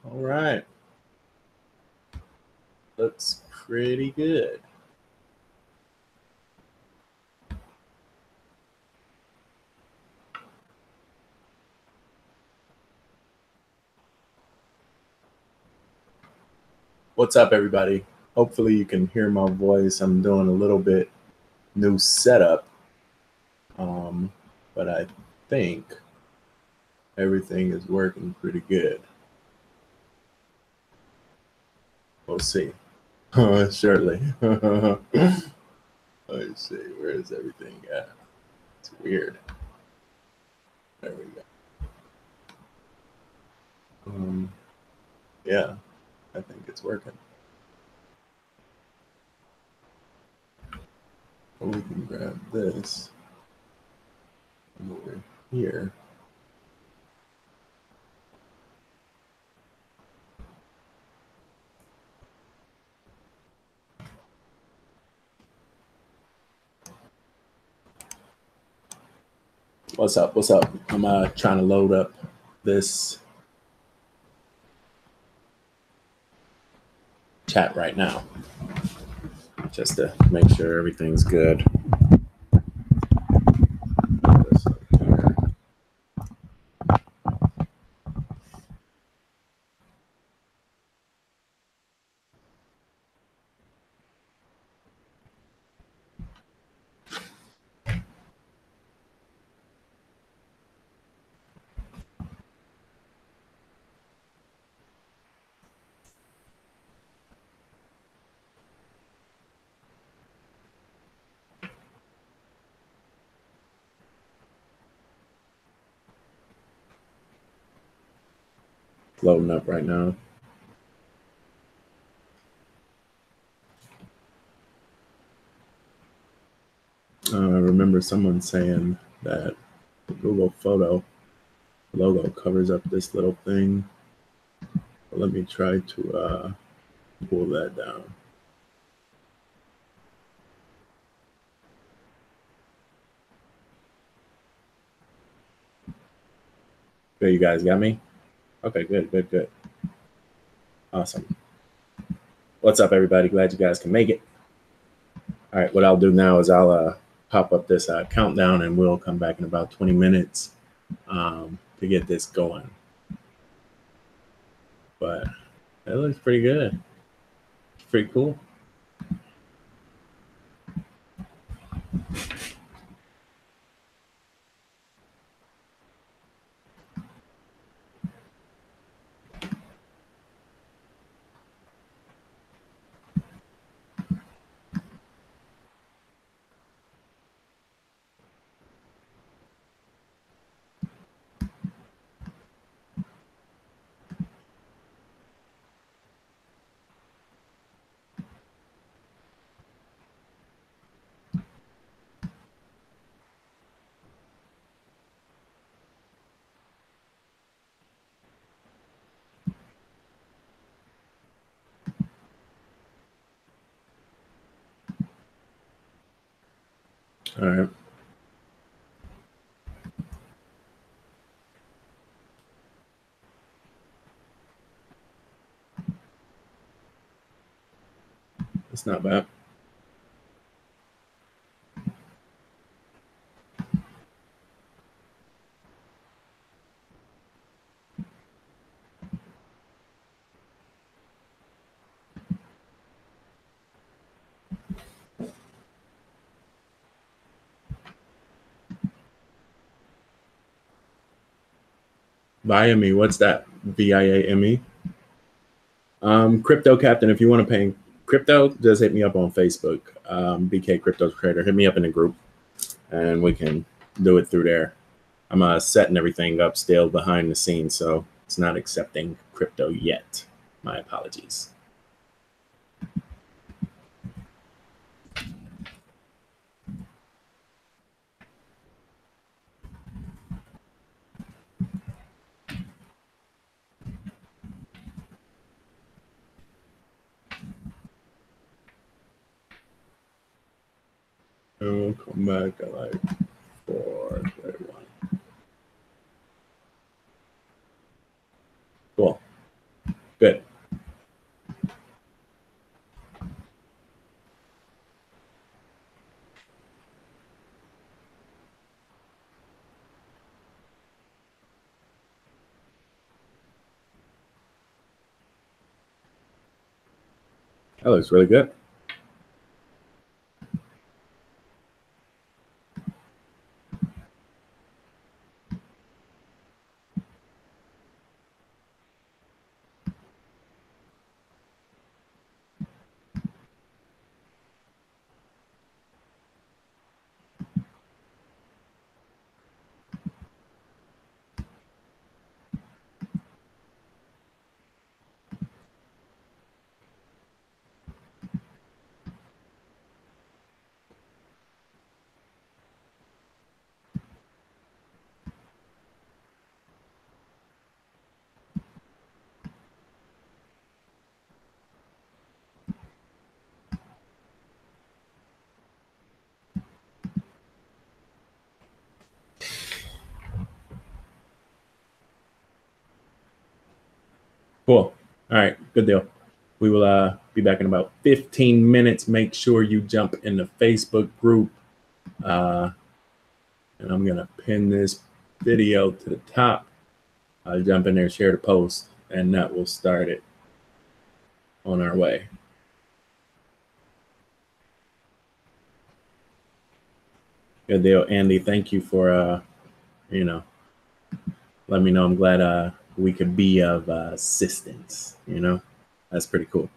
All right. Looks pretty good. What's up, everybody? Hopefully you can hear my voice. I'm doing a little bit new setup, but I think everything is working pretty good. We'll see. Surely. Let's see. Where is everything at? It's weird. There we go. Yeah, I think it's working. We can grab this over here. What's up? What's up? I'm trying to load up this chat right now, just to make sure everything's good. Loading up right now. I remember someone saying that the Google photo logo covers up this little thing. But let me try to pull that down. Okay, you guys got me? Okay, good. Awesome. What's up, everybody? Glad you guys can make it. All right, what I'll do now is I'll pop up this countdown, and we'll come back in about 20 minutes to get this going. But that looks pretty good. It's pretty cool. All right. It's not bad. Viame, what's that? VIAME. Crypto Captain, if you want to pay crypto, just hit me up on Facebook. BK Crypto Trader. Hit me up in the group, and we can do it through there. I'm setting everything up still behind the scenes, so it's not accepting crypto yet. My apologies. And we'll come back at like 4:31. Cool. That looks really good. Cool. All right, good deal. We will be back in about 15 minutes. Make sure you jump in the Facebook group. And I'm going to pin this video to the top. I'll jump in there, share the post, and that will start it on our way. Good deal, Andy. Thank you for, let me know. I'm glad we could be of assistance. That's pretty cool.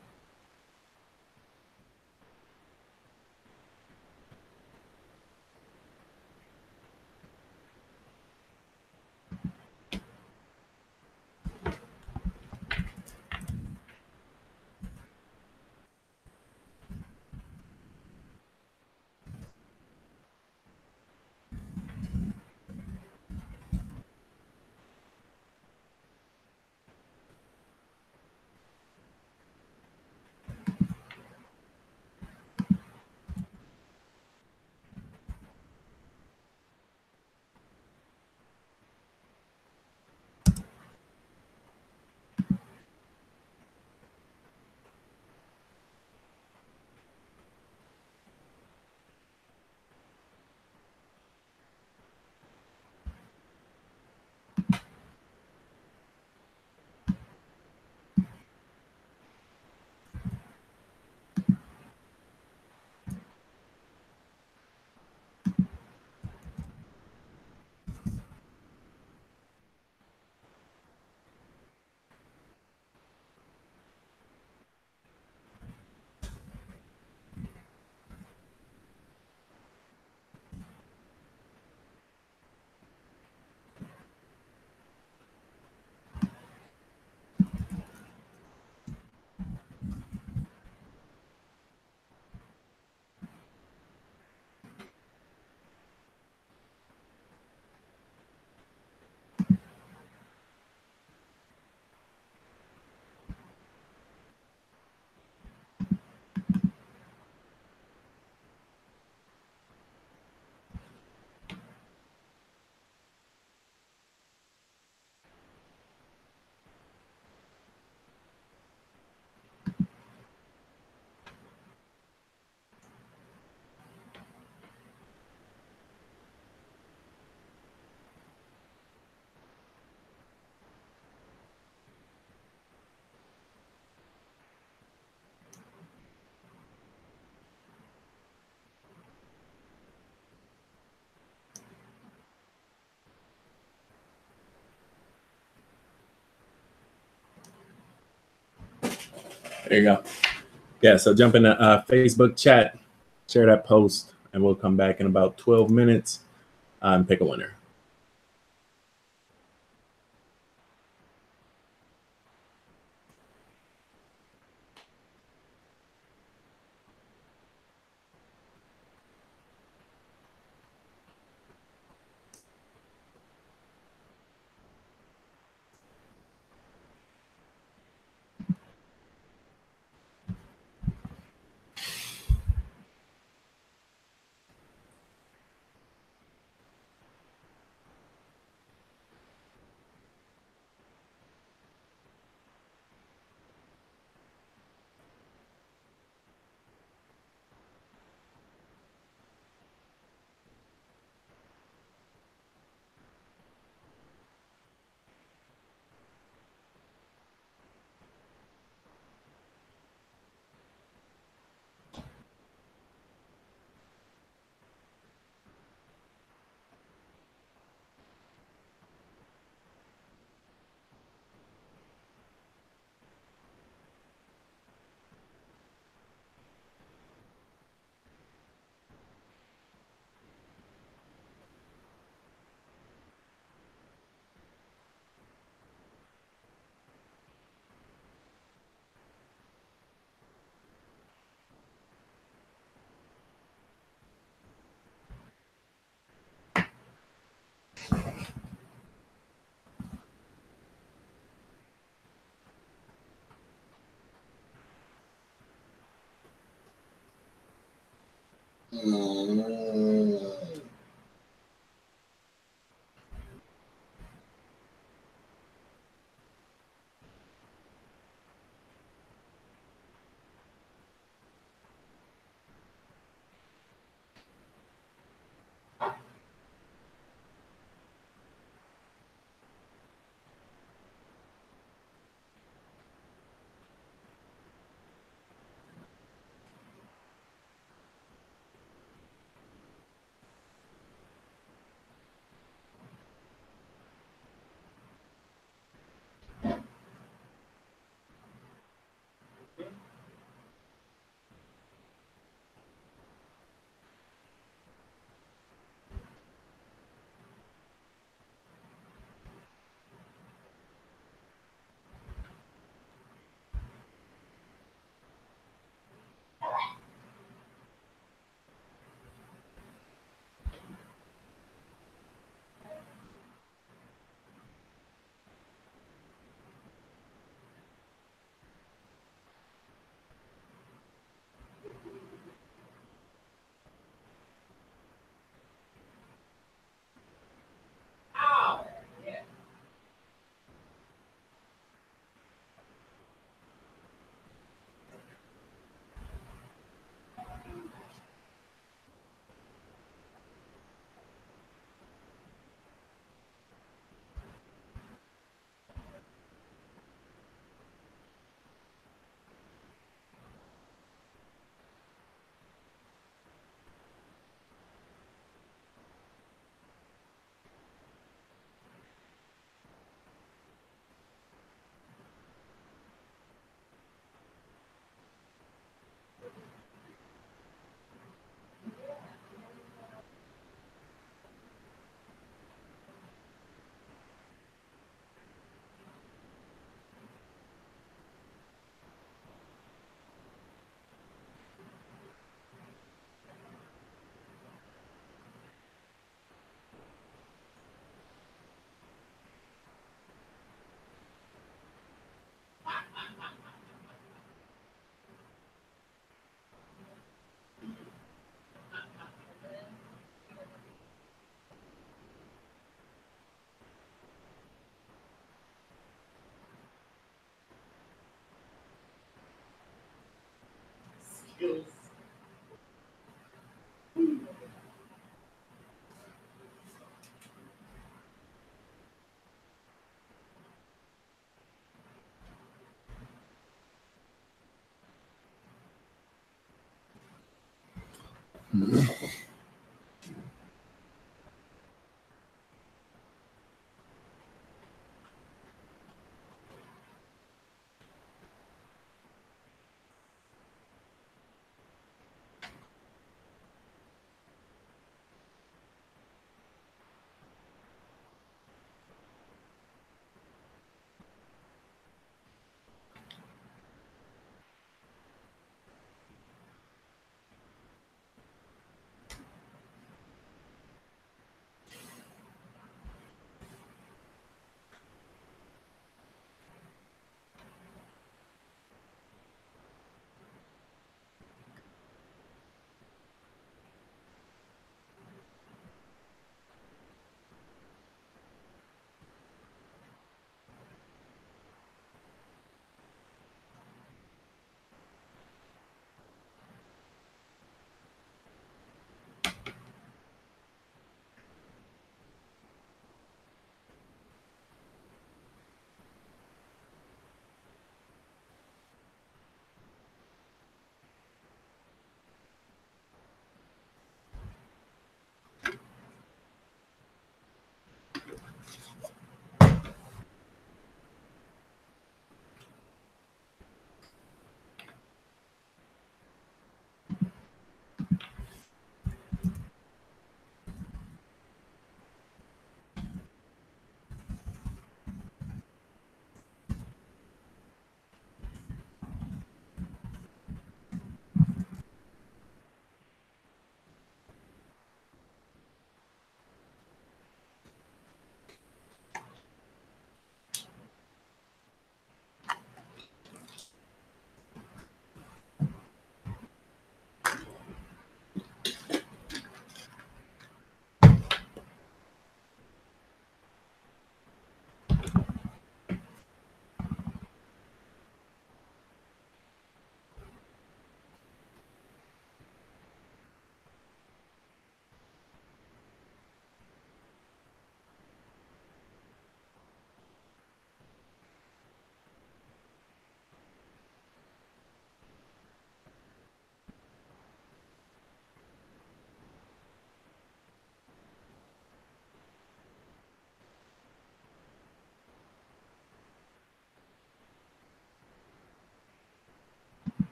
There you go. Yeah, so jump in the Facebook chat, share that post, and we'll come back in about 12 minutes and pick a winner.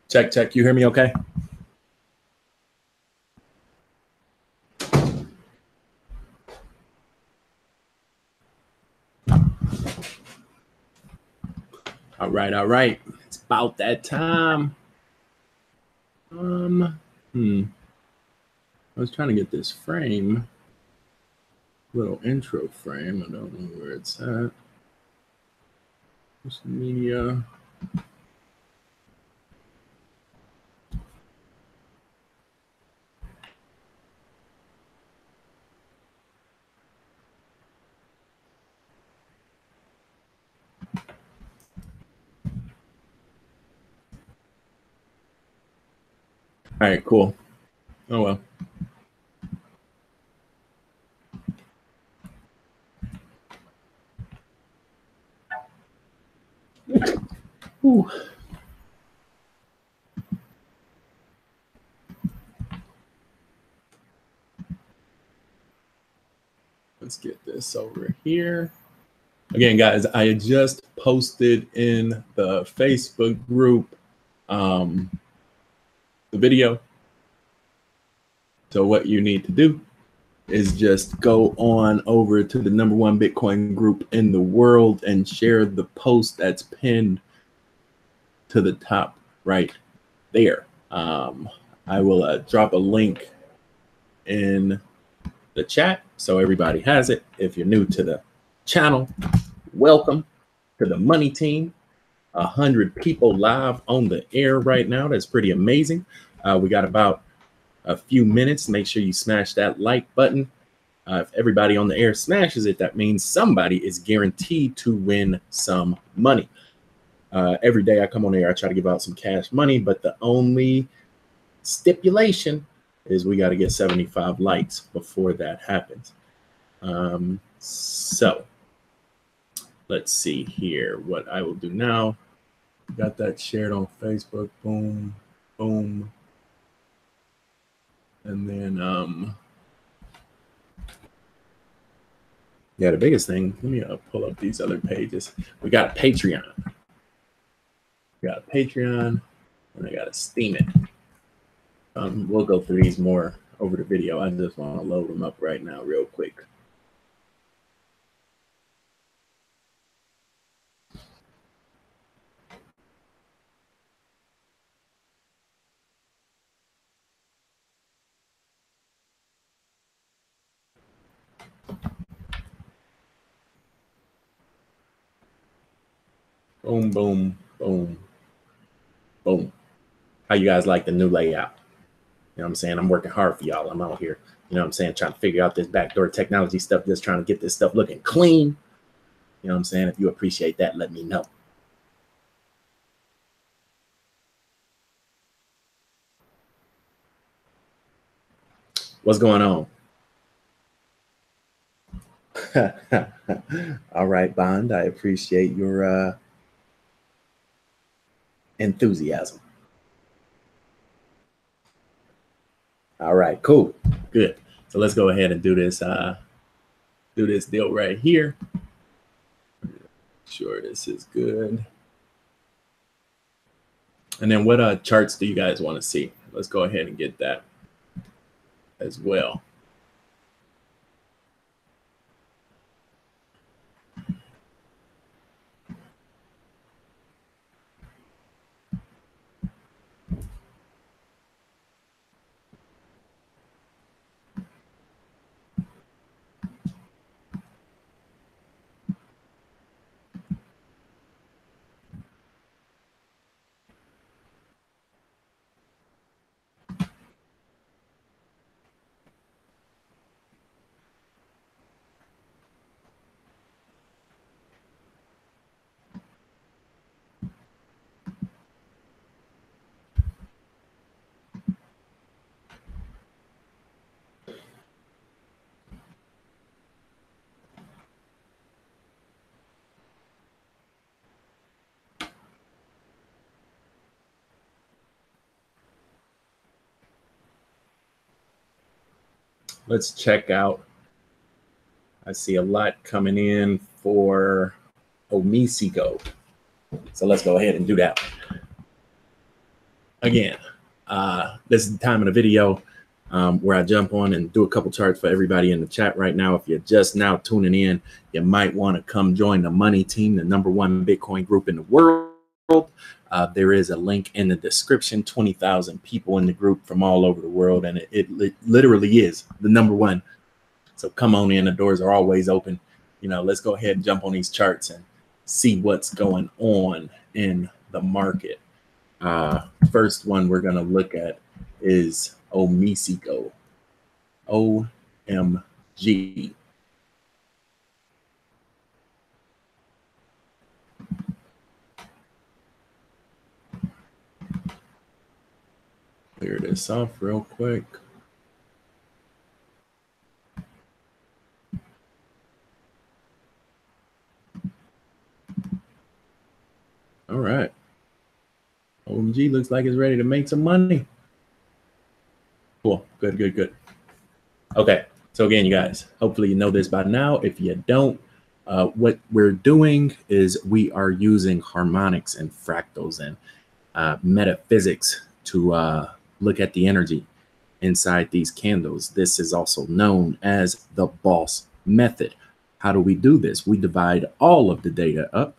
Check, check. You hear me okay? All right, all right. It's about that time. I was trying to get this frame, little intro frame. I don't know where it's at. Social media. All right, cool. Oh, well. Woo. Let's get this over here. Again, guys, I just posted in the Facebook group the video. So what you need to do is just go on over to the #1 Bitcoin group in the world and share the post that's pinned to the top right there. I will drop a link in the chat so everybody has it. If you're new to the channel, welcome to the money team. 100 people live on the air right now. That's pretty amazing. We got about a few minutes. Make sure you smash that like button. If everybody on the air smashes it, that means somebody is guaranteed to win some money. Every day I come on air, I try to give out some cash money, but the only stipulation is we got to get 75 likes before that happens. So let's see here what I will do now. Got that shared on Facebook. Boom, boom. And then, yeah, the biggest thing, let me pull up these other pages. We got a Patreon. We got a Patreon, and I got a Steemit. We'll go through these more over the video. I just want to load them up right now real quick. Boom, boom, boom, boom. How you guys like the new layout? You know what I'm saying? I'm working hard for y'all. I'm out here, you know what I'm saying, trying to figure out this backdoor technology stuff, just trying to get this stuff looking clean. You know what I'm saying? If you appreciate that, let me know. What's going on? All right, Bond. I appreciate your enthusiasm. All right, cool, good. So let's go ahead and do this deal right here. Sure, this is good. And then what charts do you guys want to see? Let's go ahead and get that as well. Let's check out. I see a lot coming in for Omisigo. So let's go ahead and do that. Again, this is the time of the video where I jump on and do a couple charts for everybody in the chat right now. If you're just now tuning in, you might want to come join the money team, the #1 Bitcoin group in the world. There is a link in the description. 20,000 people in the group from all over the world, and it literally is the #1. So come on in. The doors are always open. You know, let's go ahead and jump on these charts and see what's going on in the market. First one we're going to look at is Omisigo. OMG. Clear this off real quick. All right. OMG looks like it's ready to make some money. Cool. Good, good, good. Okay. So again, you guys, hopefully you know this by now. If you don't, what we're doing is we are using harmonics and fractals and metaphysics to look at the energy inside these candles. This is also known as the boss method. How do we do this? We divide all of the data up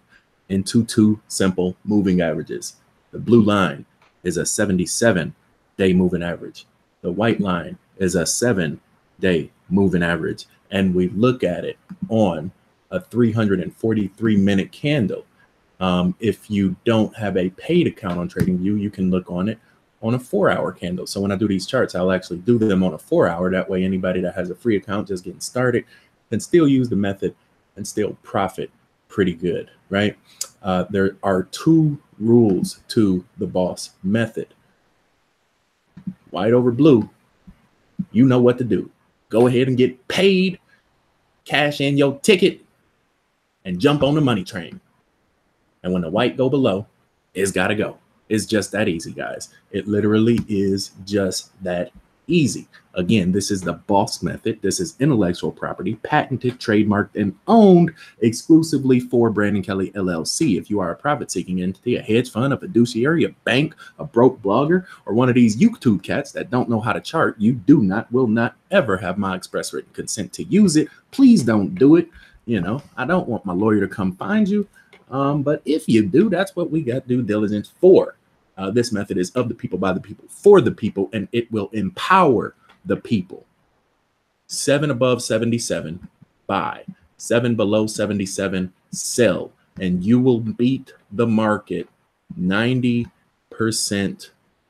into two simple moving averages. The blue line is a 77-day moving average. The white line is a 7-day moving average. And we look at it on a 343-minute candle. If you don't have a paid account on TradingView, you can look on it on a 4-hour candle. So when I do these charts, I'll actually do them on a 4-hour. That way, anybody that has a free account just getting started can still use the method and still profit pretty good, right? There are 2 rules to the boss method. White over blue, you know what to do. Go ahead and get paid, cash in your ticket, and jump on the money train. And when the white go below, it's got to go. It's just that easy, guys. It literally is just that easy. Again, this is the boss method. This is intellectual property, patented, trademarked, and owned exclusively for Brandon Kelly LLC. If you are a profit-seeking entity, a hedge fund, a fiduciary, a bank, a broke blogger, or one of these YouTube cats that don't know how to chart, you will not ever have my express written consent to use it. Please don't do it. You know, I don't want my lawyer to come find you. But if you do, that's what we got due diligence for. This method is of the people, by the people, for the people, and it will empower the people. 7 above 77, buy. 7 below 77, sell. And you will beat the market 90%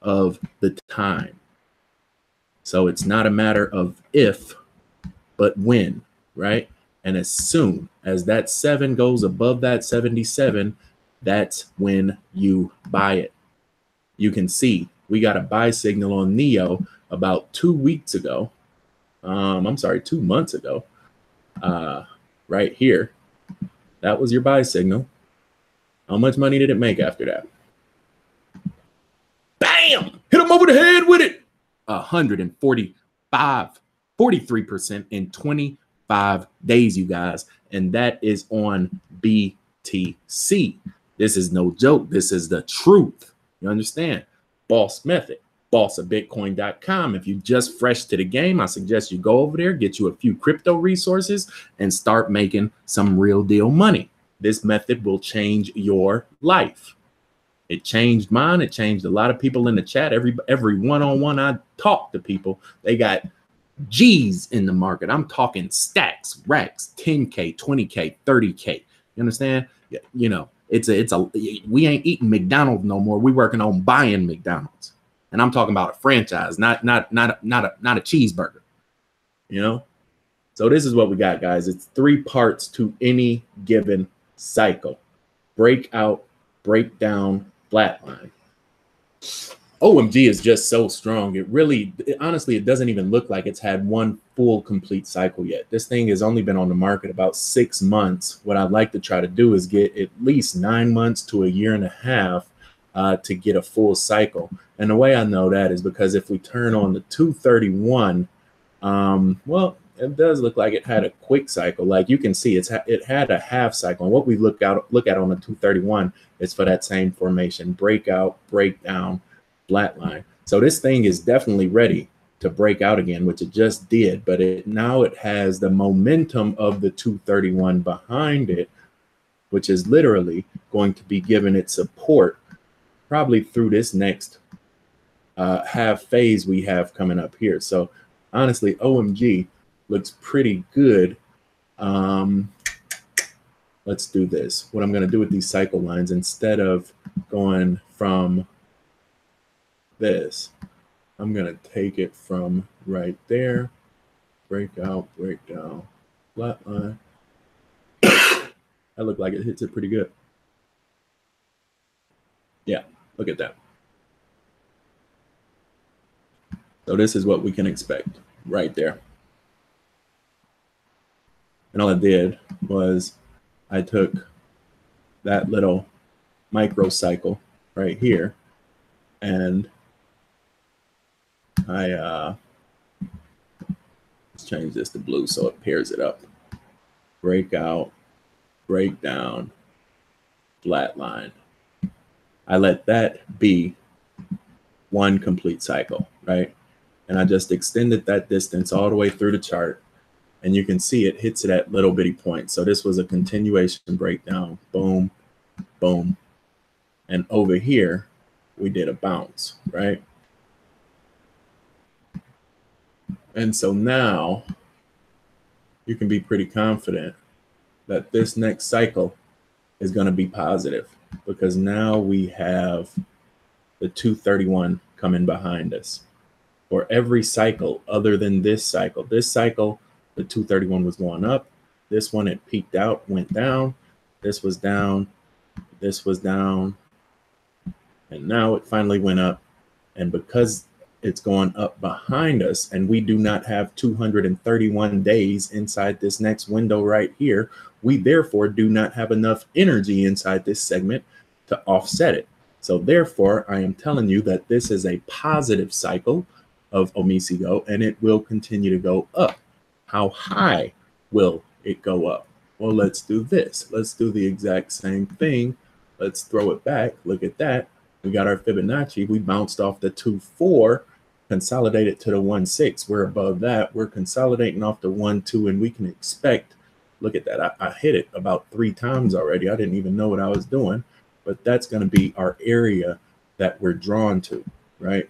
of the time. So it's not a matter of if, but when, right? And as soon as that 7 goes above that 77, that's when you buy it. You can see we got a buy signal on NEO about 2 weeks ago. 2 months ago, right here. That was your buy signal. How much money did it make after that? Bam! Hit him over the head with it. 43% in 25 days, you guys. And that is on BTC. This is no joke. This is the truth. You understand? Boss method. bossofbitcoin.com. If you're just fresh to the game, I suggest you go over there, get you a few crypto resources, and start making some real deal money. This method will change your life. It changed mine. It changed a lot of people in the chat. Every one-on-one I talk to people, they got G's in the market. I'm talking stacks, racks, 10K, 20K, 30K. You understand? You know, we ain't eating McDonald's no more. We working on buying McDonald's. And I'm talking about a franchise, not a cheeseburger. You know? So this is what we got, guys. It's 3 parts to any given cycle. Breakout, breakdown, flatline. OMG is just so strong. Honestly, it doesn't even look like it's had one full complete cycle yet. This thing has only been on the market about 6 months. What I'd like to try to do is get at least 9 months to a year and a half to get a full cycle. And the way I know that is because if we turn on the 231, well, it does look like it had a quick cycle. Like you can see, it had a half cycle. And what we look at on the 231 is for that same formation: breakout, breakdown, flatline. So this thing is definitely ready to break out again, which it just did. But now it has the momentum of the 231 behind it, which is literally going to be giving it support probably through this next half phase we have coming up here. So honestly, OMG looks pretty good. Let's do this. What I'm going to do with these cycle lines, instead of going from this, I'm going to take it from right there. Breakout, breakdown, flat line. That looked like it hits it pretty good. Yeah, look at that. So this is what we can expect right there. And all I did was I took that little microcycle right here And let's change this to blue so it pairs it up. Breakout, breakdown, flatline. I let that be one complete cycle, right? And I just extended that distance all the way through the chart. And you can see it hits it at little bitty points. So this was a continuation breakdown, boom, boom. And over here, we did a bounce, right? And so now you can be pretty confident that this next cycle is going to be positive, because now we have the 231 coming behind us. For every cycle other than this cycle, the 231 was going up. This one, it peaked out, went down. This was down. This was down. And now it finally went up. And because it's going up behind us and we do not have 231 days inside this next window right here, we therefore do not have enough energy inside this segment to offset it. So therefore, I am telling you that this is a positive cycle of Omisigo, and it will continue to go up. How high will it go up? Well, let's do this. Let's do the exact same thing. Let's throw it back. Look at that. We got our Fibonacci. We bounced off the 2.4, consolidated to the 1.6. We're above that. We're consolidating off the 1.2, and we can expect, look at that. I hit it about 3 times already. I didn't even know what I was doing, but that's going to be our area that we're drawn to, right?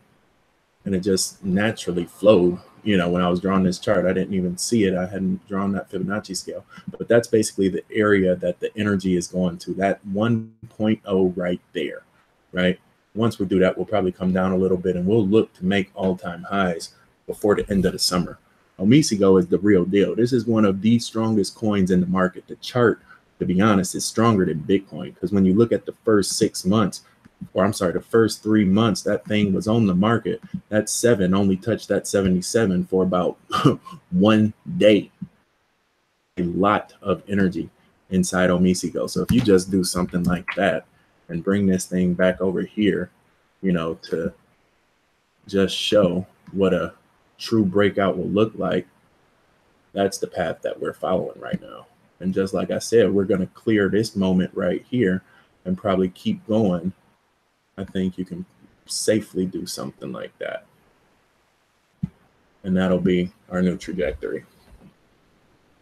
And it just naturally flowed. You know, when I was drawing this chart, I didn't even see it. I hadn't drawn that Fibonacci scale, but that's basically the area that the energy is going to, that 1.0 right there, right? Once we do that, we'll probably come down a little bit and we'll look to make all-time highs before the end of the summer. Omisigo is the real deal. This is one of the strongest coins in the market. The chart, to be honest, is stronger than Bitcoin, because when you look at the first 6 months, or I'm sorry, the first 3 months that thing was on the market, that 7 only touched that 77 for about 1 day. A lot of energy inside Omisigo. So if you just do something like that and bring this thing back over here, you know, to just show what a true breakout will look like, that's the path that we're following right now. And just like I said, we're going to clear this moment right here and probably keep going. I think you can safely do something like that. And that'll be our new trajectory.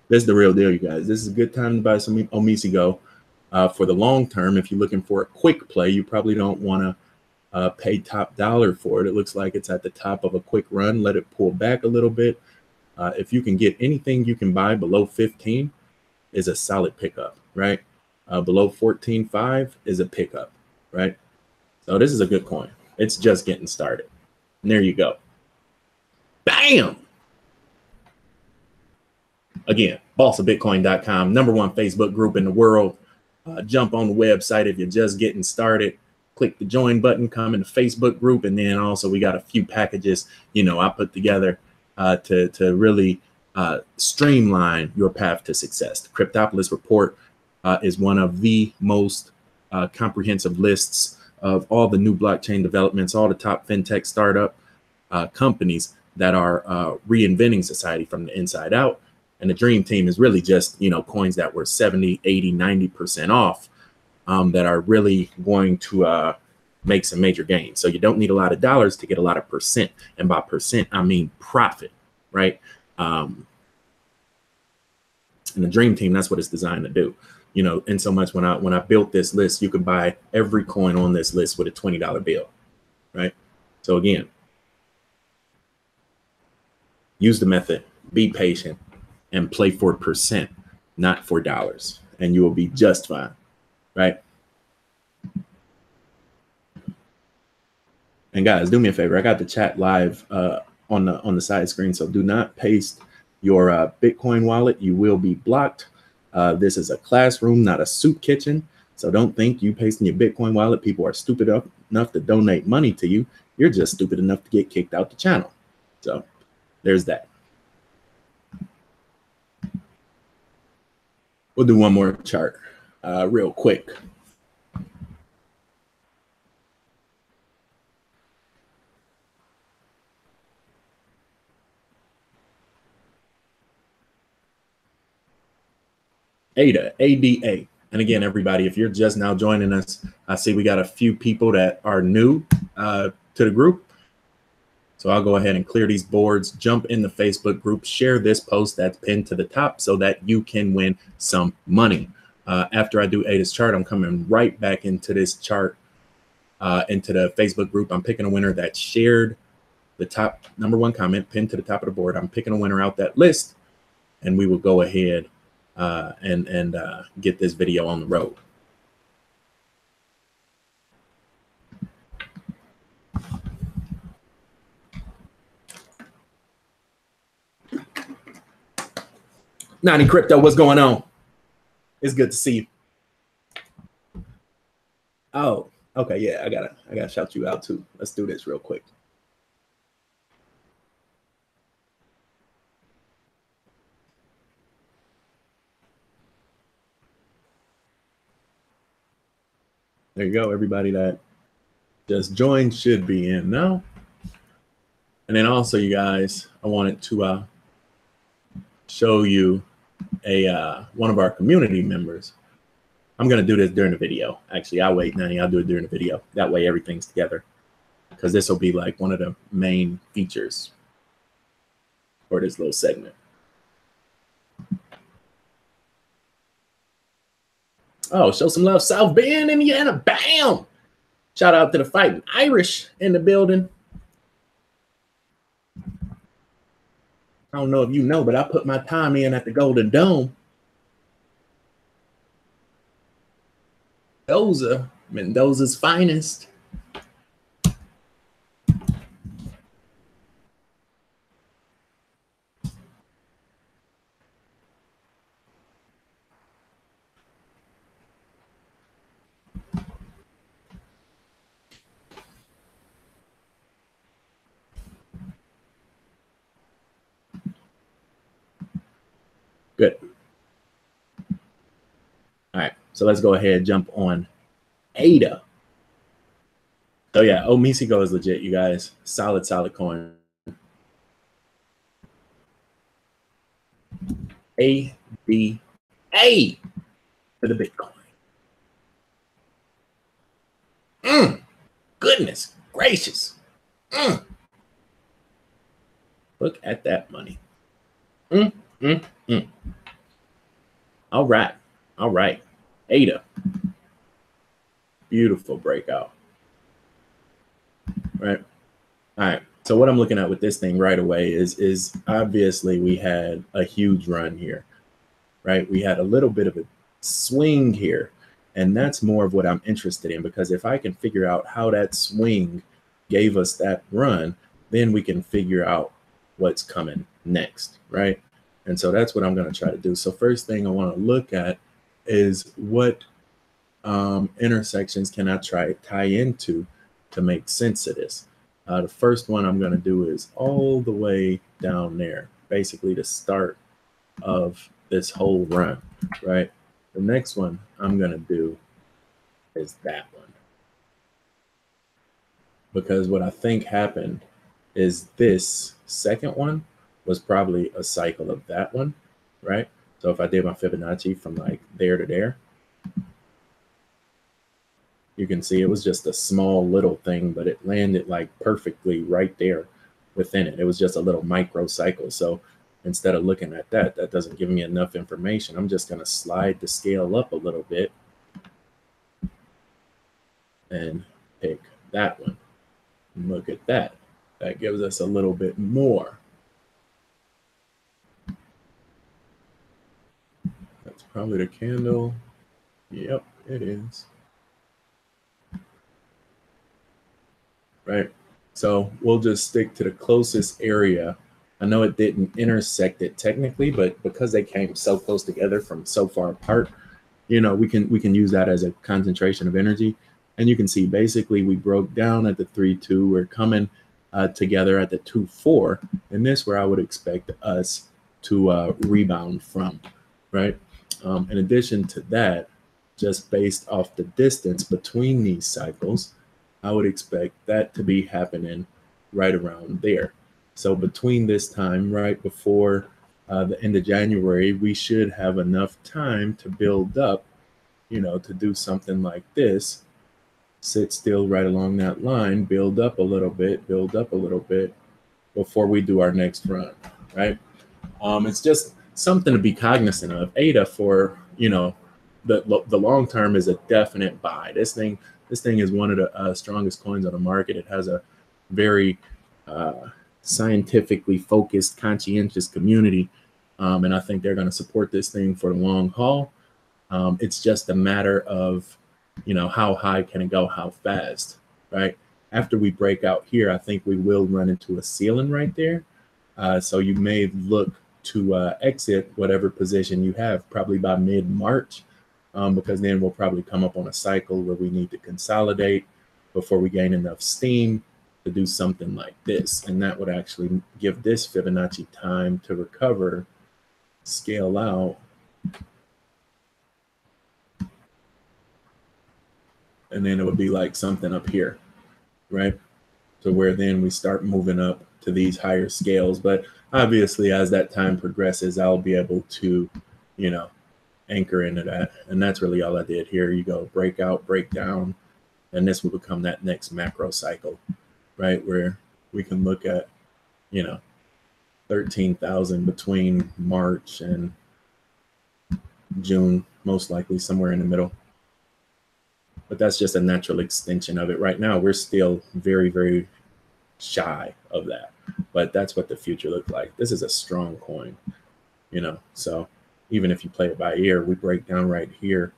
This is the real deal, you guys. This is a good time to buy some Omisigo. For the long term, if you're looking for a quick play, you probably don't want to pay top dollar for it. It looks like it's at the top of a quick run. Let it pull back a little bit. If you can get anything you can buy below 15 is a solid pickup, right? Below 14.5 is a pickup, right? So this is a good coin. It's just getting started. And there you go. Bam! Again, bossofbitcoin.com, #1 Facebook group in the world. Jump on the website if you're just getting started. Click the join button, come in the Facebook group, and then also we got a few packages, you know, I put together to really streamline your path to success. The Cryptopolis report is one of the most comprehensive lists of all the new blockchain developments, all the top fintech startup companies that are reinventing society from the inside out. And the dream team is really just, you know, coins that were 70, 80, 90% off that are really going to make some major gains. So you don't need a lot of dollars to get a lot of percent. And by percent, I mean profit, right? And the dream team, that's what it's designed to do. You know, in so much when I built this list, you could buy every coin on this list with a $20 bill, right? So again, use the method, be patient, and play for percent, not for dollars, and you will be just fine, right? And guys, do me a favor. I got the chat live on the side screen, so do not paste your Bitcoin wallet. You will be blocked. This is a classroom, not a soup kitchen. So don't think you pasting your Bitcoin wallet, people are stupid enough to donate money to you. You're just stupid enough to get kicked out the channel. So there's that. We'll do one more chart real quick. ADA, ADA. And again, everybody, if you're just now joining us, I see we got a few people that are new to the group. So I'll go ahead and clear these boards, jump in the Facebook group, share this post that's pinned to the top so that you can win some money. After I do ADA's chart, I'm coming right back into this chart, into the Facebook group. I'm picking a winner that shared the top #1 comment pinned to the top of the board. I'm picking a winner out that list, and we will go ahead and get this video on the road. Nani Crypto, what's going on? It's good to see you. Oh, okay, yeah, I gotta shout you out too. Let's do this real quick. There you go. Everybody that just joined should be in now. And then also, you guys, I wanted to show you one of our community members. I'm gonna do this during the video. Actually, I'll wait, Nani. I'll do it during the video. That way, everything's together, because this will be like one of the main features for this little segment. Oh, show some love, South Bend, Indiana. Bam! Shout out to the Fighting Irish in the building. I don't know if you know, but I put my time in at the Golden Dome. Mendoza's finest. Good. All right, so let's go ahead and jump on ADA. So yeah, Omisigo is legit, you guys. Solid coin. ADA for the Bitcoin. Goodness gracious. Look at that money. All right. ADA. Beautiful breakout. Right. All right. So what I'm looking at with this thing right away is obviously we had a huge run here, right? We had a little bit of a swing here, and that's more of what I'm interested in, because if I can figure out how that swing gave us that run, then we can figure out what's coming next, right? And so that's what I'm going to try to do. So first thing I want to look at is what intersections can I tie into to make sense of this. The first one I'm going to do is all the way down there, basically the start of this whole run, right? The next one I'm going to do is that one, because what I think happened is this second one was probably a cycle of that one, right? So if I did my Fibonacci from like there to there, you can see it was just a small little thing, but it landed like perfectly right there within it. It was just a little micro cycle. So instead of looking at that, that doesn't give me enough information. I'm just going to slide the scale up a little bit and pick that one. Look at that. That gives us a little bit more. That's probably the candle. Yep, it is. Right. So we'll just stick to the closest area. I know it didn't intersect it technically, but because they came so close together from so far apart, you know, we can use that as a concentration of energy. And you can see basically we broke down at the 3-2. We're coming together at the 2-4, and this where I would expect us to rebound from, right? In addition to that, just based off the distance between these cycles, I would expect that to be happening right around there. So between this time, right before the end of January, we should have enough time to build up, to do something like this. Sit still right along that line, build up a little bit, before we do our next run, right? It's just something to be cognizant of. ADA for, the long term is a definite buy. This thing is one of the strongest coins on the market. It has a very scientifically focused, conscientious community, and I think they're going to support this thing for the long haul. It's just a matter of, how high can it go, how fast, right? After we break out here, I think we will run into a ceiling right there. So you may look to exit whatever position you have probably by mid-March, because then we'll probably come up on a cycle where we need to consolidate before we gain enough steam to do something like this. And that would actually give this Fibonacci time to recover, scale out, and then it would be like something up here, right? So where then we start moving up to these higher scales. But obviously, as that time progresses, I'll be able to, anchor into that. And that's really all I did here. You go break out, break down, and this will become that next macro cycle, right? Where we can look at, 13,000 between March and June, most likely somewhere in the middle. But that's just a natural extension of it. Right now, we're still very, very shy of that. But that's what the future looks like. This is a strong coin, so even if you play it by ear, we break down right here,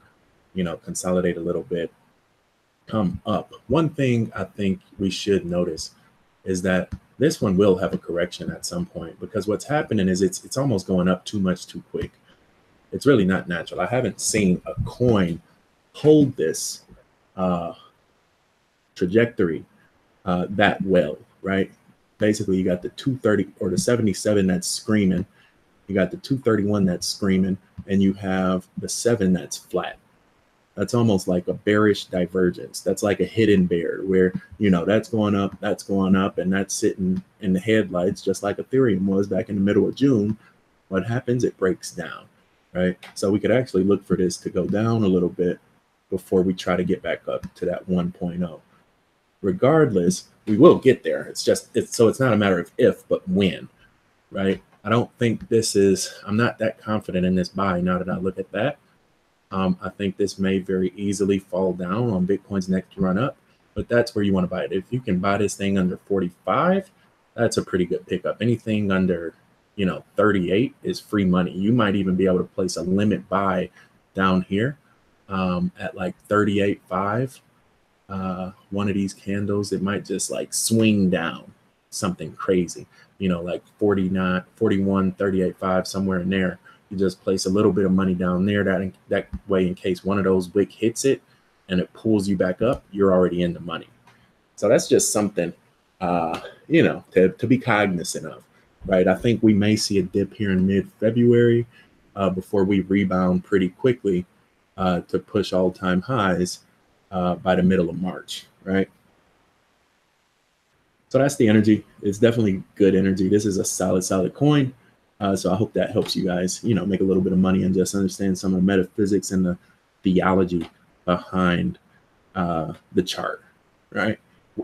consolidate a little bit, come up. One thing I think we should notice is that this one will have a correction at some point, because what's happening is it's almost going up too much too quick. It's really not natural. I haven't seen a coin hold this trajectory that well, right? Basically, you got the 230 or the 77 that's screaming, you got the 231 that's screaming, and you have the 7 that's flat. That's almost like a bearish divergence. That's like a hidden bear where, that's going up, and that's sitting in the headlights, just like Ethereum was back in the middle of June. What happens? It breaks down, right? So we could actually look for this to go down a little bit before we try to get back up to that 1.0. Regardless, we will get there. It's not a matter of if, but when, right? I don't think I'm not that confident in this buy now that I look at that. I think this may very easily fall down on Bitcoin's next run up, but that's where you want to buy it. If you can buy this thing under 45, that's a pretty good pickup. Anything under, 38 is free money. You might even be able to place a limit buy down here at like 38.5. One of these candles, it might just like swing down something crazy, like 49, 41, 38.5, somewhere in there. You just place a little bit of money down there. That way, in case one of those wick hits it and it pulls you back up, you're already in the money. So that's just something, to be cognizant of, right? I think we may see a dip here in mid-February before we rebound pretty quickly to push all-time highs by the middle of March, right? So that's the energy. It's definitely good energy. This is a solid coin. So I hope that helps you guys, make a little bit of money and just understand some of the metaphysics and the theology behind the chart, right?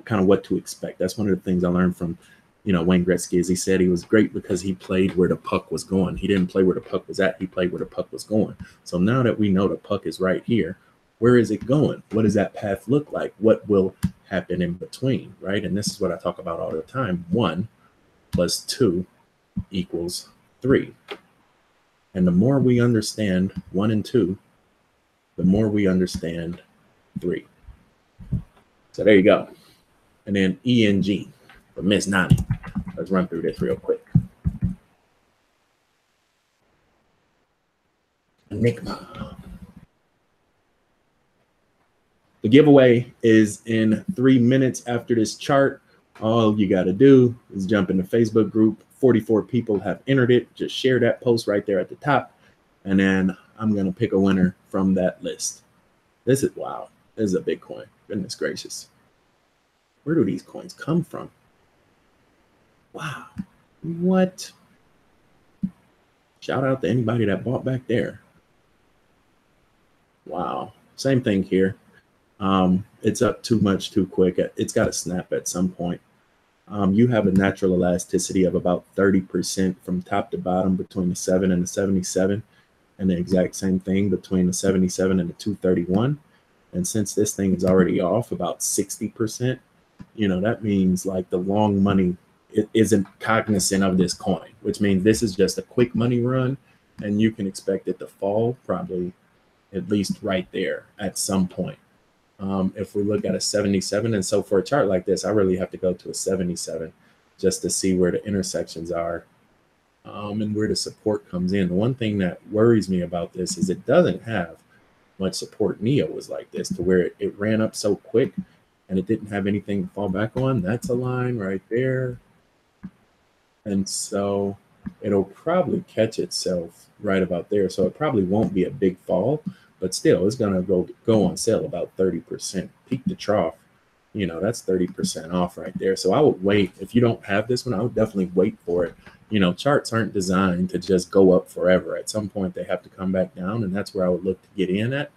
Kind of what to expect. That's one of the things I learned from, Wayne Gretzky, is he said he was great because he played where the puck was going. He didn't play where the puck was at. He played where the puck was going. So now that we know the puck is right here, where is it going? What does that path look like? What will happen in between, right? And this is what I talk about all the time. 1 + 2 = 3. And the more we understand 1 and 2, the more we understand 3. So there you go. And then ENG for Miss Nani. Let's run through this real quick. Enigma. The giveaway is in 3 minutes after this chart. All you got to do is jump in the Facebook group. 44 people have entered it. Just share that post right there at the top. And then I'm going to pick a winner from that list. This is, wow, this is a big coin. Goodness gracious. Where do these coins come from? Wow. What? Shout out to anybody that bought back there. Wow. Same thing here. It's up too much too quick. It's got to snap at some point. You have a natural elasticity of about 30% from top to bottom between the 7 and the 77, and the exact same thing between the 77 and the 231. And since this thing is already off about 60%, you know, that means like the long money isn't cognizant of this coin, which means this is just a quick money run, and you can expect it to fall probably at least right there at some point. If we look at a 77, and so for a chart like this, I really have to go to a 77 just to see where the intersections are and where the support comes in. The one thing that worries me about this is it doesn't have much support. Neo was like this, to where it ran up so quick and it didn't have anything to fall back on. That's a line right there. And so it'll probably catch itself right about there. So it probably won't be a big fall, but still it's going to go on sale about 30%. Peak to trough, you know, that's 30% off right there. So I would wait. If you don't have this one, I would definitely wait for it. You know, charts aren't designed to just go up forever. At some point they have to come back down, and that's where I would look to get in at,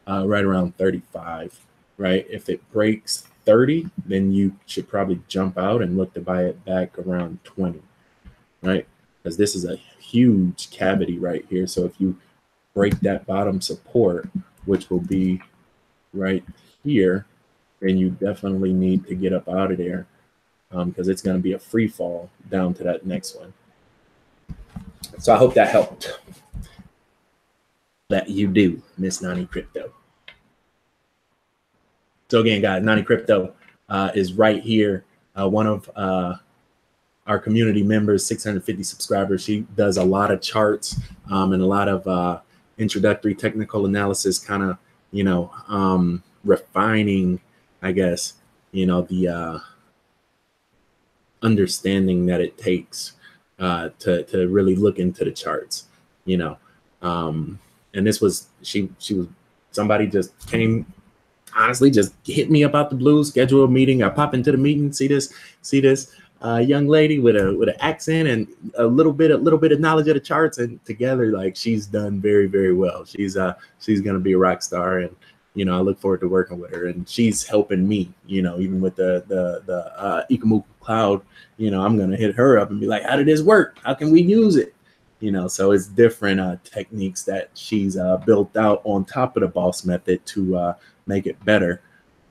right around 35, right? If it breaks 30, then you should probably jump out and look to buy it back around 20, right? Because this is a huge cavity right here. So if you break that bottom support, which will be right here, then you definitely need to get up out of there, because it's going to be a free fall down to that next one. So I hope that helped. That you do, Miss Nani Crypto. So again, guys, Nani Crypto is right here. One of our community members, 650 subscribers. She does a lot of charts and a lot of introductory technical analysis, kind of, you know, refining, I guess, you know, the understanding that it takes to really look into the charts, you know. And this was, she was, somebody just came, honestly, just hit me about the blue, schedule a meeting. I pop into the meeting, see this young lady with an accent and a little bit of knowledge of the charts, and together, like, she's done very, very well. She's gonna be a rock star, and you know, I look forward to working with her, and she's helping me, you know, even with the Ikamuku cloud. You know, I'm gonna hit her up and be like, how did this work? How can we use it? You know, so it's different techniques that she's built out on top of the boss method to make it better,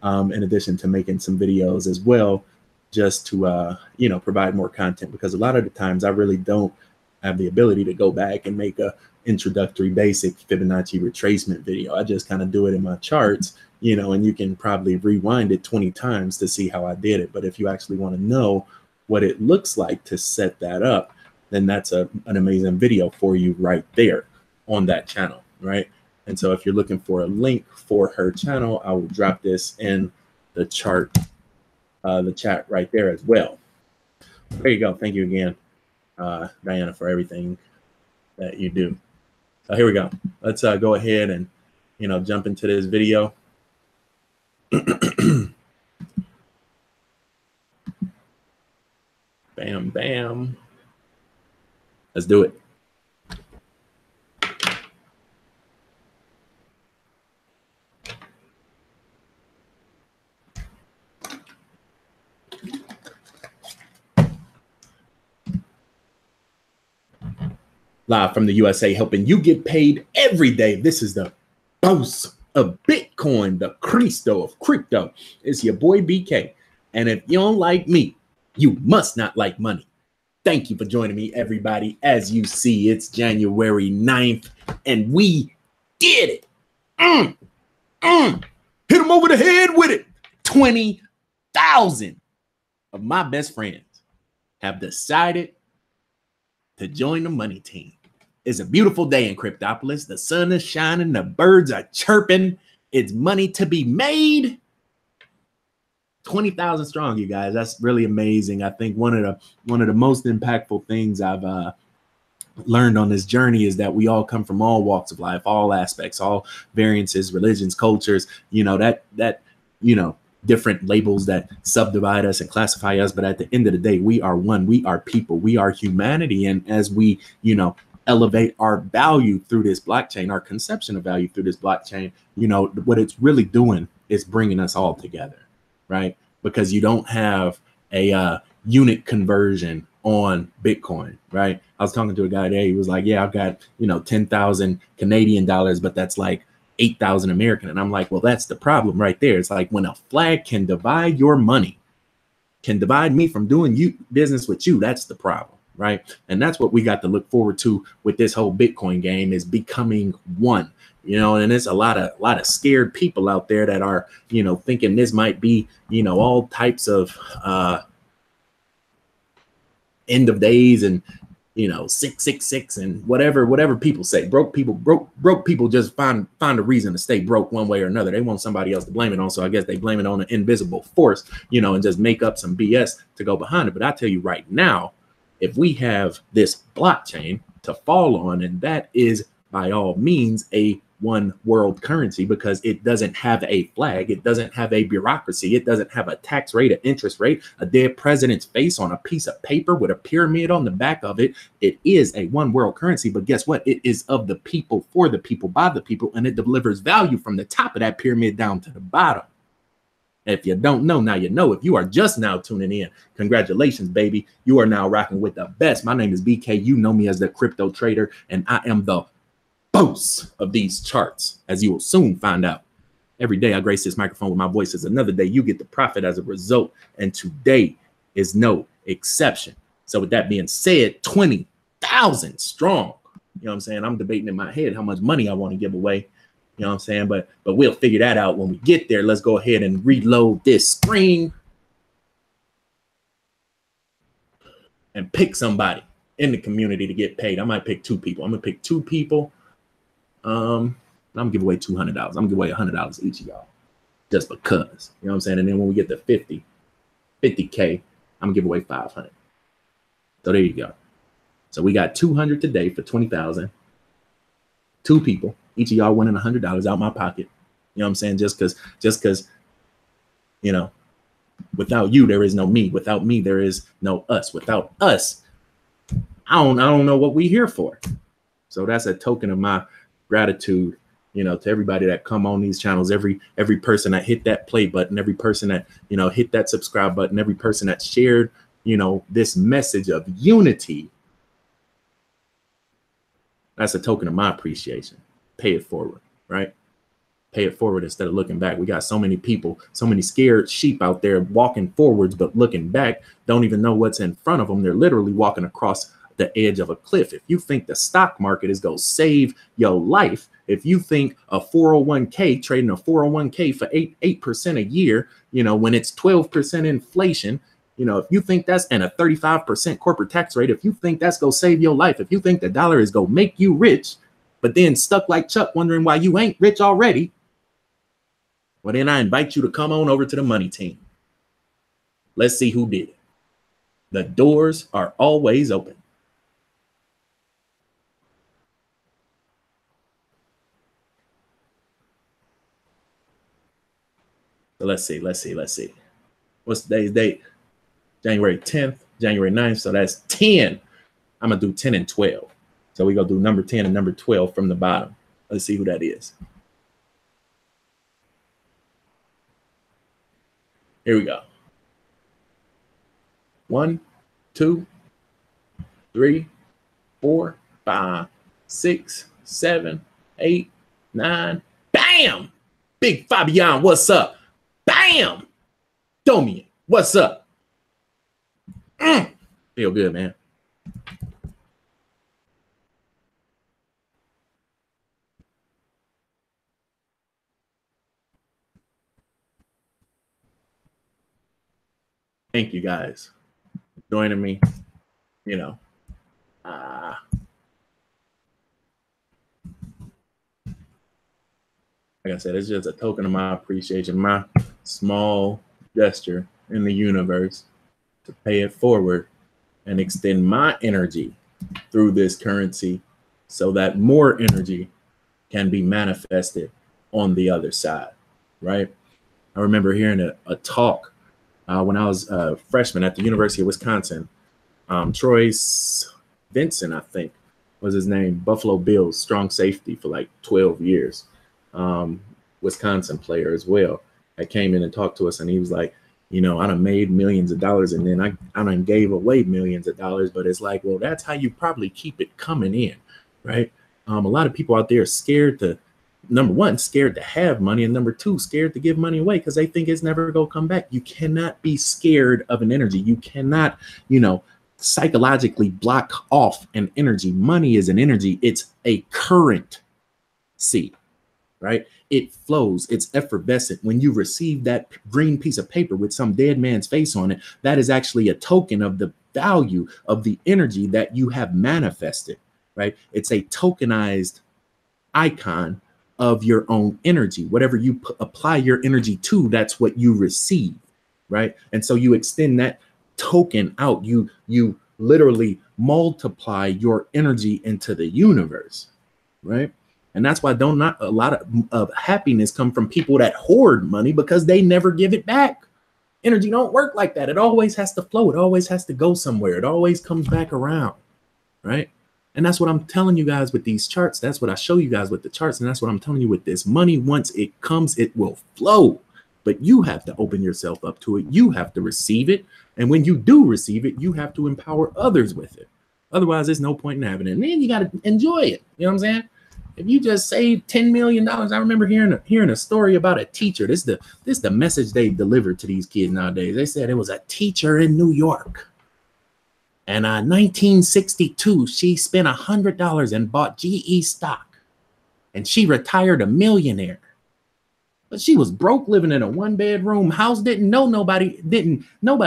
in addition to making some videos as well, just to you know, provide more content, because a lot of the times I really don't have the ability to go back and make a introductory basic Fibonacci retracement video. I just kind of do it in my charts, you know, and you can probably rewind it 20 times to see how I did it. But if you actually want to know what it looks like to set that up, then that's an amazing video for you right there on that channel, right? And so if you're looking for a link for her channel, I will drop this in the chart, the chat right there as well. There you go. Thank you again, Diana, for everything that you do. So here we go. Let's go ahead and, you know, jump into this video. Bam, bam. Let's do it. Live from the USA, helping you get paid every day. This is the boss of Bitcoin, the Cristo of crypto. It's your boy BK. And if you don't like me, you must not like money. Thank you for joining me, everybody. As you see, it's January 9th, and we did it. Hit him over the head with it. 20,000 of my best friends have decided to join the money team. It's a beautiful day in Cryptopolis. The sun is shining, the birds are chirping. It's money to be made. 20,000 strong, you guys. That's really amazing. I think one of the most impactful things I've learned on this journey is that we all come from all walks of life, all aspects, all variances, religions, cultures, you know, that you know, different labels that subdivide us and classify us. But at the end of the day, we are one. We are people. We are humanity. And as we, you know, elevate our value through this blockchain, our conception of value through this blockchain, you know, what it's really doing is bringing us all together, right? Because you don't have a unit conversion on Bitcoin, right? I was talking to a guy today. He was like, yeah, I've got, you know, 10,000 Canadian dollars, but that's like 8,000 American. And I'm like, well, that's the problem right there. It's like when a flag can divide your money, can divide me from doing business with you, that's the problem, right? And that's what we got to look forward to with this whole Bitcoin game, is becoming one. You know, and there's a lot of scared people out there that are, you know, thinking this might be, you know, all types of end of days and, you know, 666 and whatever people say. Broke people just find a reason to stay broke one way or another. They want somebody else to blame it on. So I guess they blame it on an invisible force, you know, and just make up some BS to go behind it. But I tell you right now, if we have this blockchain to fall on, and that is by all means a one world currency, because it doesn't have a flag, it doesn't have a bureaucracy, it doesn't have a tax rate, an interest rate, a dead president's face on a piece of paper with a pyramid on the back of it. It is a one world currency, but guess what? It is of the people, for the people, by the people, and it delivers value from the top of that pyramid down to the bottom. If you don't know, now you know. If you are just now tuning in, congratulations, baby. You are now rocking with the best. My name is BK. You know me as the crypto trader, and I am the boast of these charts, as you will soon find out. Every day I grace this microphone with my voice is another day. You get the profit as a result, and today is no exception. So with that being said, 20,000 strong. You know what I'm saying? I'm debating in my head how much money I want to give away. You know what I'm saying? But we'll figure that out when we get there. Let's go ahead and reload this screen and pick somebody in the community to get paid. I might pick two people. I'm gonna pick two people. I'm gonna give away $200. I'm gonna give away $100 each of y'all, just because. You know what I'm saying? And then when we get to 50K, I'm gonna give away 500. So there you go. So we got 200 today for 20,000. Two people, each of y'all winning $100 out my pocket. You know what I'm saying? Just because, you know, without you there is no me. Without me there is no us. Without us, I don't know what we here for. So that's a token of my gratitude, you know, to everybody that come on these channels, every person that hit that play button, every person that, you know, hit that subscribe button, every person that shared, you know, this message of unity. That's a token of my appreciation. Pay it forward, right? Pay it forward instead of looking back. We got so many people, so many scared sheep out there walking forwards, but looking back, don't even know what's in front of them. They're literally walking across the edge of a cliff. If you think the stock market is going to save your life, if you think a 401k, trading a 401k for 8% a year, you know, when it's 12% inflation, you know, if you think that's, and a 35% corporate tax rate, if you think that's going to save your life, if you think the dollar is going to make you rich, but then stuck like Chuck wondering why you ain't rich already, well, then I invite you to come on over to the money team. Let's see who did it. The doors are always open. So let's see. What's today's date? January 10th, January 9th. So that's 10. I'm going to do 10 and 12. So we're going to do number 10 and number 12 from the bottom. Let's see who that is. Here we go. 1, 2, 3, 4, 5, 6, 7, 8, 9. Bam! Big Fabian, what's up? Bam! Domian, what's up? Feel good, man. Thank you guys for joining me. You know, like I said, it's just a token of my appreciation, my small gesture in the universe to pay it forward and extend my energy through this currency so that more energy can be manifested on the other side, right? I remember hearing a talk when I was a freshman at the University of Wisconsin. Troy Vincent, I think, what's his name? Buffalo Bills, strong safety for like 12 years. Wisconsin player as well. That came in and talked to us, and he was like, you know, I done made millions of dollars, and then I done gave away millions of dollars. But it's like, well, that's how you probably keep it coming in, right? A lot of people out there are scared to, number one, scared to have money, and number two, scared to give money away because they think it's never gonna come back. You cannot be scared of an energy. You cannot, you know, psychologically block off an energy. Money is an energy. It's a currency, right? It flows. It's effervescent. When you receive that green piece of paper with some dead man's face on it, that is actually a token of the value of the energy that you have manifested, right? It's a tokenized icon of your own energy. Whatever you apply your energy to, that's what you receive, right? And so you extend that token out. You literally multiply your energy into the universe, right? And that's why not a lot of happiness come from people that hoard money, because they never give it back. Energy don't work like that. It always has to flow. It always has to go somewhere. It always comes back around, right? And that's what I'm telling you guys with these charts. That's what I show you guys with the charts. And that's what I'm telling you with this money. Once it comes, it will flow. But you have to open yourself up to it. You have to receive it. And when you do receive it, you have to empower others with it. Otherwise, there's no point in having it. And then you got to enjoy it. You know what I'm saying? If you just saved $10 million, I remember hearing a story about a teacher. This is the message they delivered to these kids nowadays. They said it was a teacher in New York. And in 1962, she spent $100 and bought GE stock. And she retired a millionaire. But she was broke, living in a one-bedroom house. Nobody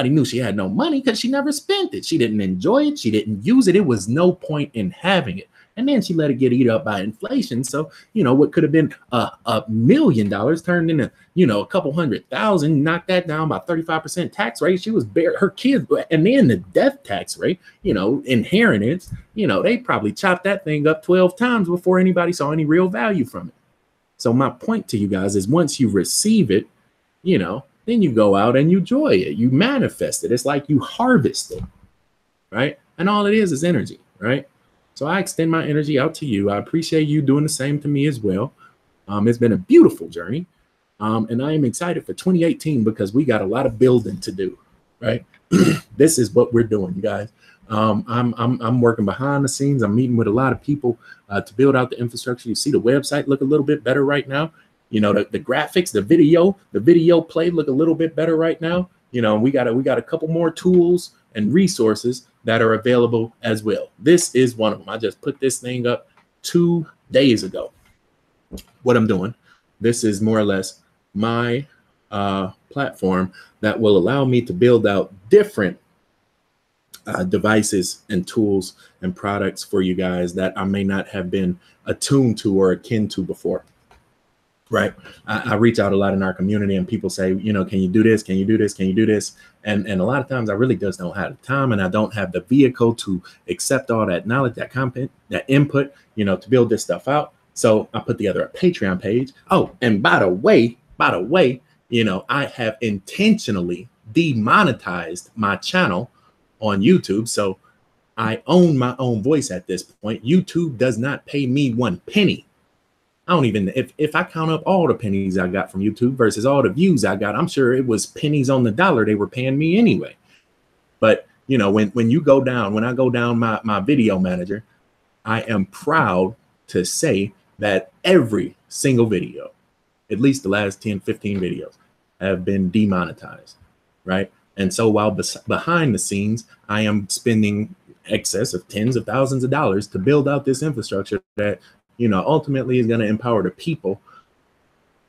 knew she had no money because she never spent it. She didn't enjoy it. She didn't use it. It was no point in having it. And then she let it get eaten up by inflation. So, you know, what could have been $1 million turned into, you know, a couple $100,000, knocked that down by 35% tax rate. She was her kids, and then the death tax rate, you know, inheritance, you know, they probably chopped that thing up 12 times before anybody saw any real value from it. So my point to you guys is, once you receive it, you know, then you go out and you enjoy it. You manifest it. It's like you harvest it, right? And all it is energy, right? So I extend my energy out to you. I appreciate you doing the same to me as well. It's been a beautiful journey. And I am excited for 2018 because we got a lot of building to do, right? This is what we're doing, you guys. I'm working behind the scenes. I'm meeting with a lot of people to build out the infrastructure. You see the website look a little bit better right now. You know, the graphics, the video play look a little bit better right now. You know, we got a couple more tools and resources that are available as well. This is one of them. I just put this thing up 2 days ago. What I'm doing, this is more or less my platform that will allow me to build out different devices and tools and products for you guys that I may not have been attuned to or akin to before. Right. I reach out a lot in our community, and people say, you know, can you do this? Can you do this? Can you do this? And a lot of times I really just don't have the time, and I don't have the vehicle to accept all that knowledge, that content, that input, you know, to build this stuff out. So I put together a Patreon page. Oh, and by the way, you know, I have intentionally demonetized my channel on YouTube. So I own my own voice at this point. YouTube does not pay me 1 penny. I don't even, if I count up all the pennies I got from YouTube versus all the views I got, I'm sure it was pennies on the dollar they were paying me anyway. But, you know, when you go down, when I go down my video manager, I am proud to say that every single video, at least the last 10, 15 videos, have been demonetized, right? And so while behind the scenes, I am spending excess of tens of thousands of dollars to build out this infrastructure that, you know, ultimately is going to empower the people,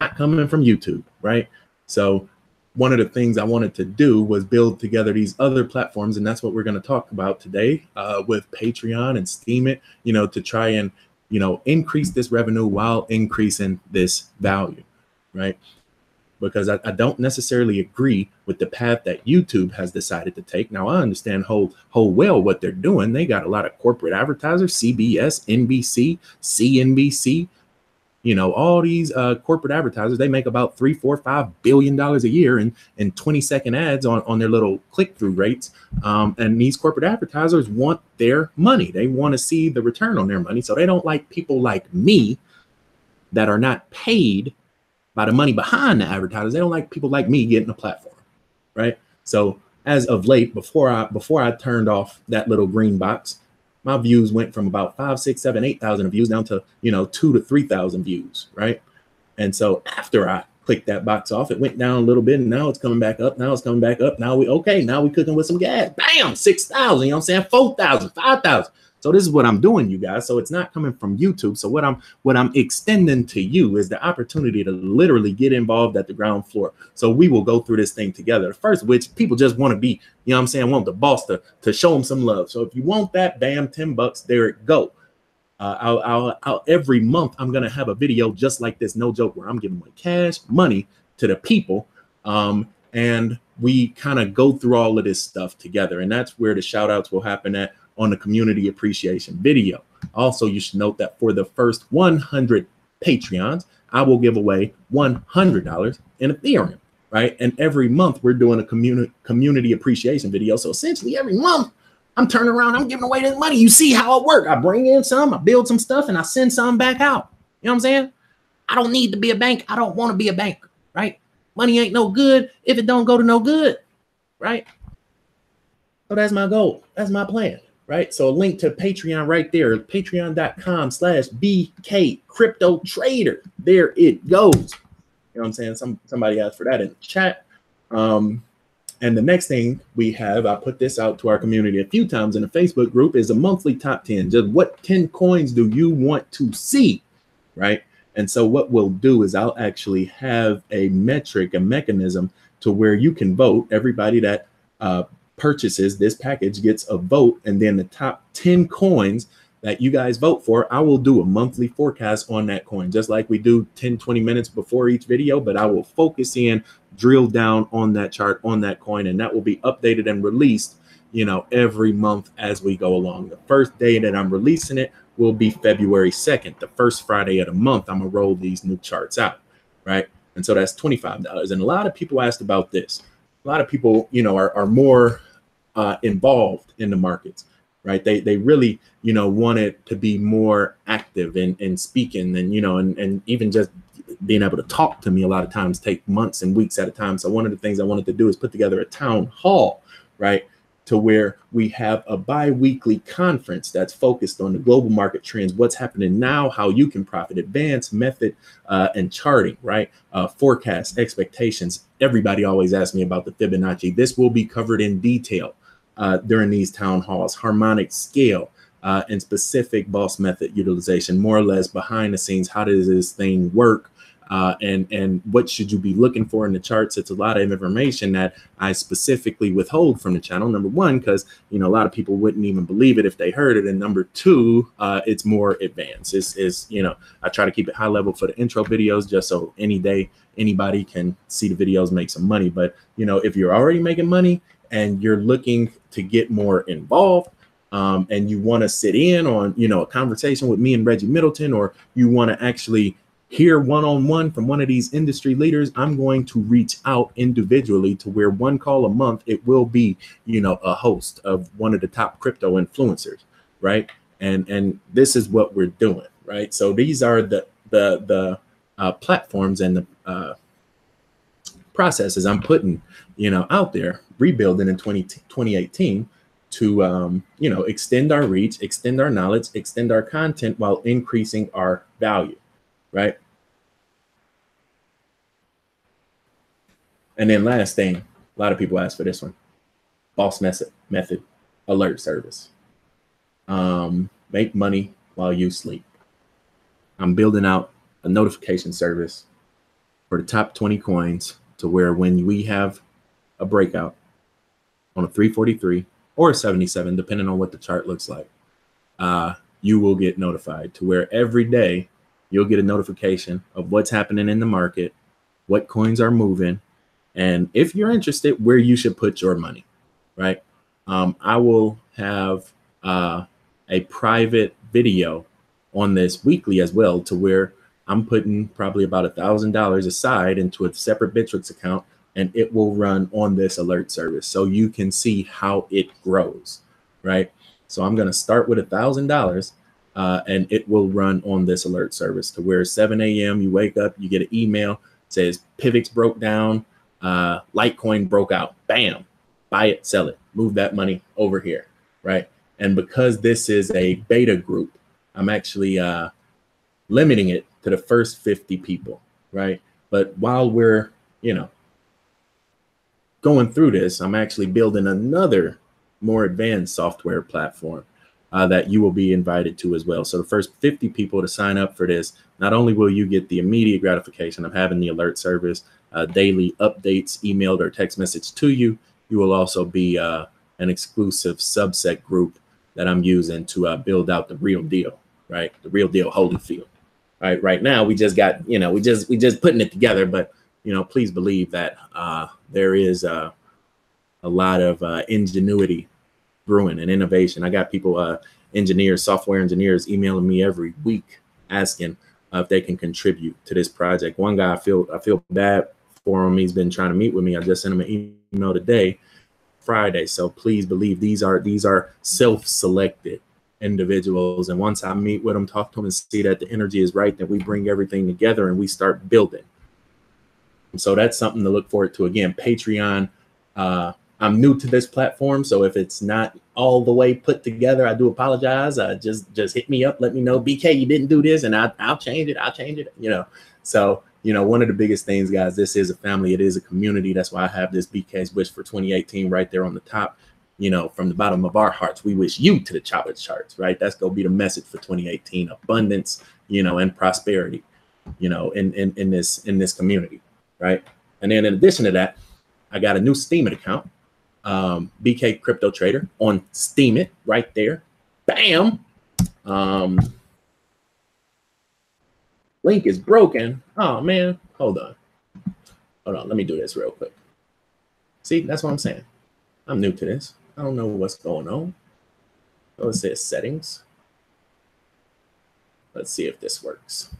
not coming from YouTube, right? So one of the things I wanted to do was build together these other platforms, and that's what we're going to talk about today with Patreon and Steemit, you know, to try and, you know, increase this revenue while increasing this value, right? Because I don't necessarily agree with the path that YouTube has decided to take. Now, I understand whole well what they're doing. They got a lot of corporate advertisers, CBS, NBC, CNBC, you know, all these corporate advertisers, they make about $3, $4, $5 billion a year in 20-second ads on their little click-through rates. And these corporate advertisers want their money. They want to see the return on their money. So they don't like people like me that are not paid by the money behind the advertisers. They don't like people like me getting a platform, right? So as of late, before I turned off that little green box, my views went from about 5, 6, 7, 8,000 views down to, you know, 2,000 to 3,000 views, right? And so after I clicked that box off, it went down a little bit, and now it's coming back up. Now it's coming back up. Now we cooking with some gas. Bam, 6,000. You know what I'm saying? 4,000, 5,000. So this is what I'm doing, you guys. So it's not coming from YouTube. So what I'm extending to you is the opportunity to literally get involved at the ground floor. So we will go through this thing together. First, which people just want to be, you know what I'm saying, want the boss to show them some love. So if you want that, bam, $10, there it go. I'll every month I'm gonna have a video just like this, no joke, where I'm giving my cash money to the people, and we kind of go through all of this stuff together. And that's where the shout outs will happen at on the community appreciation video. Also, you should note that for the first 100 Patreons, I will give away $100 in Ethereum, right? And every month we're doing a community appreciation video. So essentially every month I'm turning around, I'm giving away this money. You see how it works. I bring in some, I build some stuff, and I send some back out. You know what I'm saying? I don't need to be a bank. I don't want to be a bank, right? Money ain't no good if it don't go to no good, right? So that's my goal. That's my plan, right? So a link to Patreon right there, patreon.com/BK Crypto Trader. There it goes. You know what I'm saying? Somebody asked for that in the chat. And the next thing we have, I put this out to our community a few times in the Facebook group, is a monthly top 10. Just what 10 coins do you want to see, right? And so what we'll do is I'll actually have a metric, a mechanism to where you can vote. Everybody that purchases this package gets a vote, and then the top 10 coins that you guys vote for, I will do a monthly forecast on that coin, just like we do 10, 20 minutes before each video, but I will focus in, drill down on that chart, on that coin, and that will be updated and released, you know, every month as we go along. The first day that I'm releasing it will be February 2nd, the first Friday of the month. I'm gonna roll these new charts out, right? And so that's $25. And a lot of people asked about this. A lot of people, you know, are more involved in the markets, right? They really, you know, wanted to be more active in speaking, and, you know, and even just being able to talk to me a lot of times take months and weeks at a time. So one of the things I wanted to do is put together a town hall, right? To where we have a bi-weekly conference that's focused on the global market trends, what's happening now, how you can profit, advanced method and charting, right? Forecast, expectations. Everybody always asks me about the Fibonacci. This will be covered in detail during these town halls. Harmonic scale and specific boss method utilization, more or less behind the scenes. How does this thing work? And what should you be looking for in the charts? It's a lot of information that I specifically withhold from the channel. Number one, because, you know, a lot of people wouldn't even believe it if they heard it. And number two, it's more advanced. It's, you know, I try to keep it high level for the intro videos, just so any day anybody can see the videos, make some money. But, you know, if you're already making money and you're looking to get more involved, and you want to sit in on, you know, a conversation with me and Reggie Middleton, or you want to actually hear one-on-one from one of these industry leaders, I'm going to reach out individually to where one call a month, it will be, you know, a host of one of the top crypto influencers, right? And this is what we're doing, right? So these are the platforms and the processes I'm putting, you know, out there, rebuilding in 2018 to, you know, extend our reach, extend our knowledge, extend our content while increasing our value. Right. And then last thing, a lot of people ask for this one, boss method alert service. Make money while you sleep. I'm building out a notification service for the top 20 coins to where when we have a breakout on a 343 or a 77, depending on what the chart looks like, you will get notified to where every day you'll get a notification of what's happening in the market, what coins are moving, and if you're interested, where you should put your money, right? I will have a private video on this weekly as well, to where I'm putting probably about $1,000 aside into a separate Bittrex account, and it will run on this alert service. So you can see how it grows, right? So I'm going to start with $1,000 and it will run on this alert service to where 7 a.m. you wake up, you get an email, says Pivx broke down, Litecoin broke out, bam, buy it, sell it, move that money over here, right? And because this is a beta group, I'm actually limiting it to the first 50 people, right? But while we're, going through this, I'm actually building another more advanced software platform that you will be invited to as well. So the first 50 people to sign up for this, not only will you get the immediate gratification of having the alert service, daily updates emailed or text message to you, you will also be an exclusive subset group that I'm using to build out the real deal, right? The real deal Holyfield. Right now we just got, we just putting it together, but please believe that there is a lot of ingenuity brewing and innovation. I got people, engineers, software engineers emailing me every week asking if they can contribute to this project. One guy, I feel bad for him. He's been trying to meet with me. I just sent him an email today, Friday. So please believe these are self-selected individuals. And once I meet with them, talk to them and see that the energy is right, then we bring everything together and we start building. So that's something to look forward to. Again, Patreon. I'm new to this platform, so if it's not all the way put together, I do apologize. Just hit me up, let me know, BK, you didn't do this, and I'll change it. So one of the biggest things, guys, this is a family. It is a community. That's why I have this BK's wish for 2018 right there on the top. From the bottom of our hearts, we wish you to the top of the charts, right? That's gonna be the message for 2018: abundance, and prosperity, in this community. Right. And then in addition to that, I got a new Steemit account, BK Crypto Trader on Steemit right there. Bam. Link is broken. Oh, man. Hold on. Let me do this real quick. See, that's what I'm saying. I'm new to this. I don't know what's going on. So it says settings. Let's see if this works.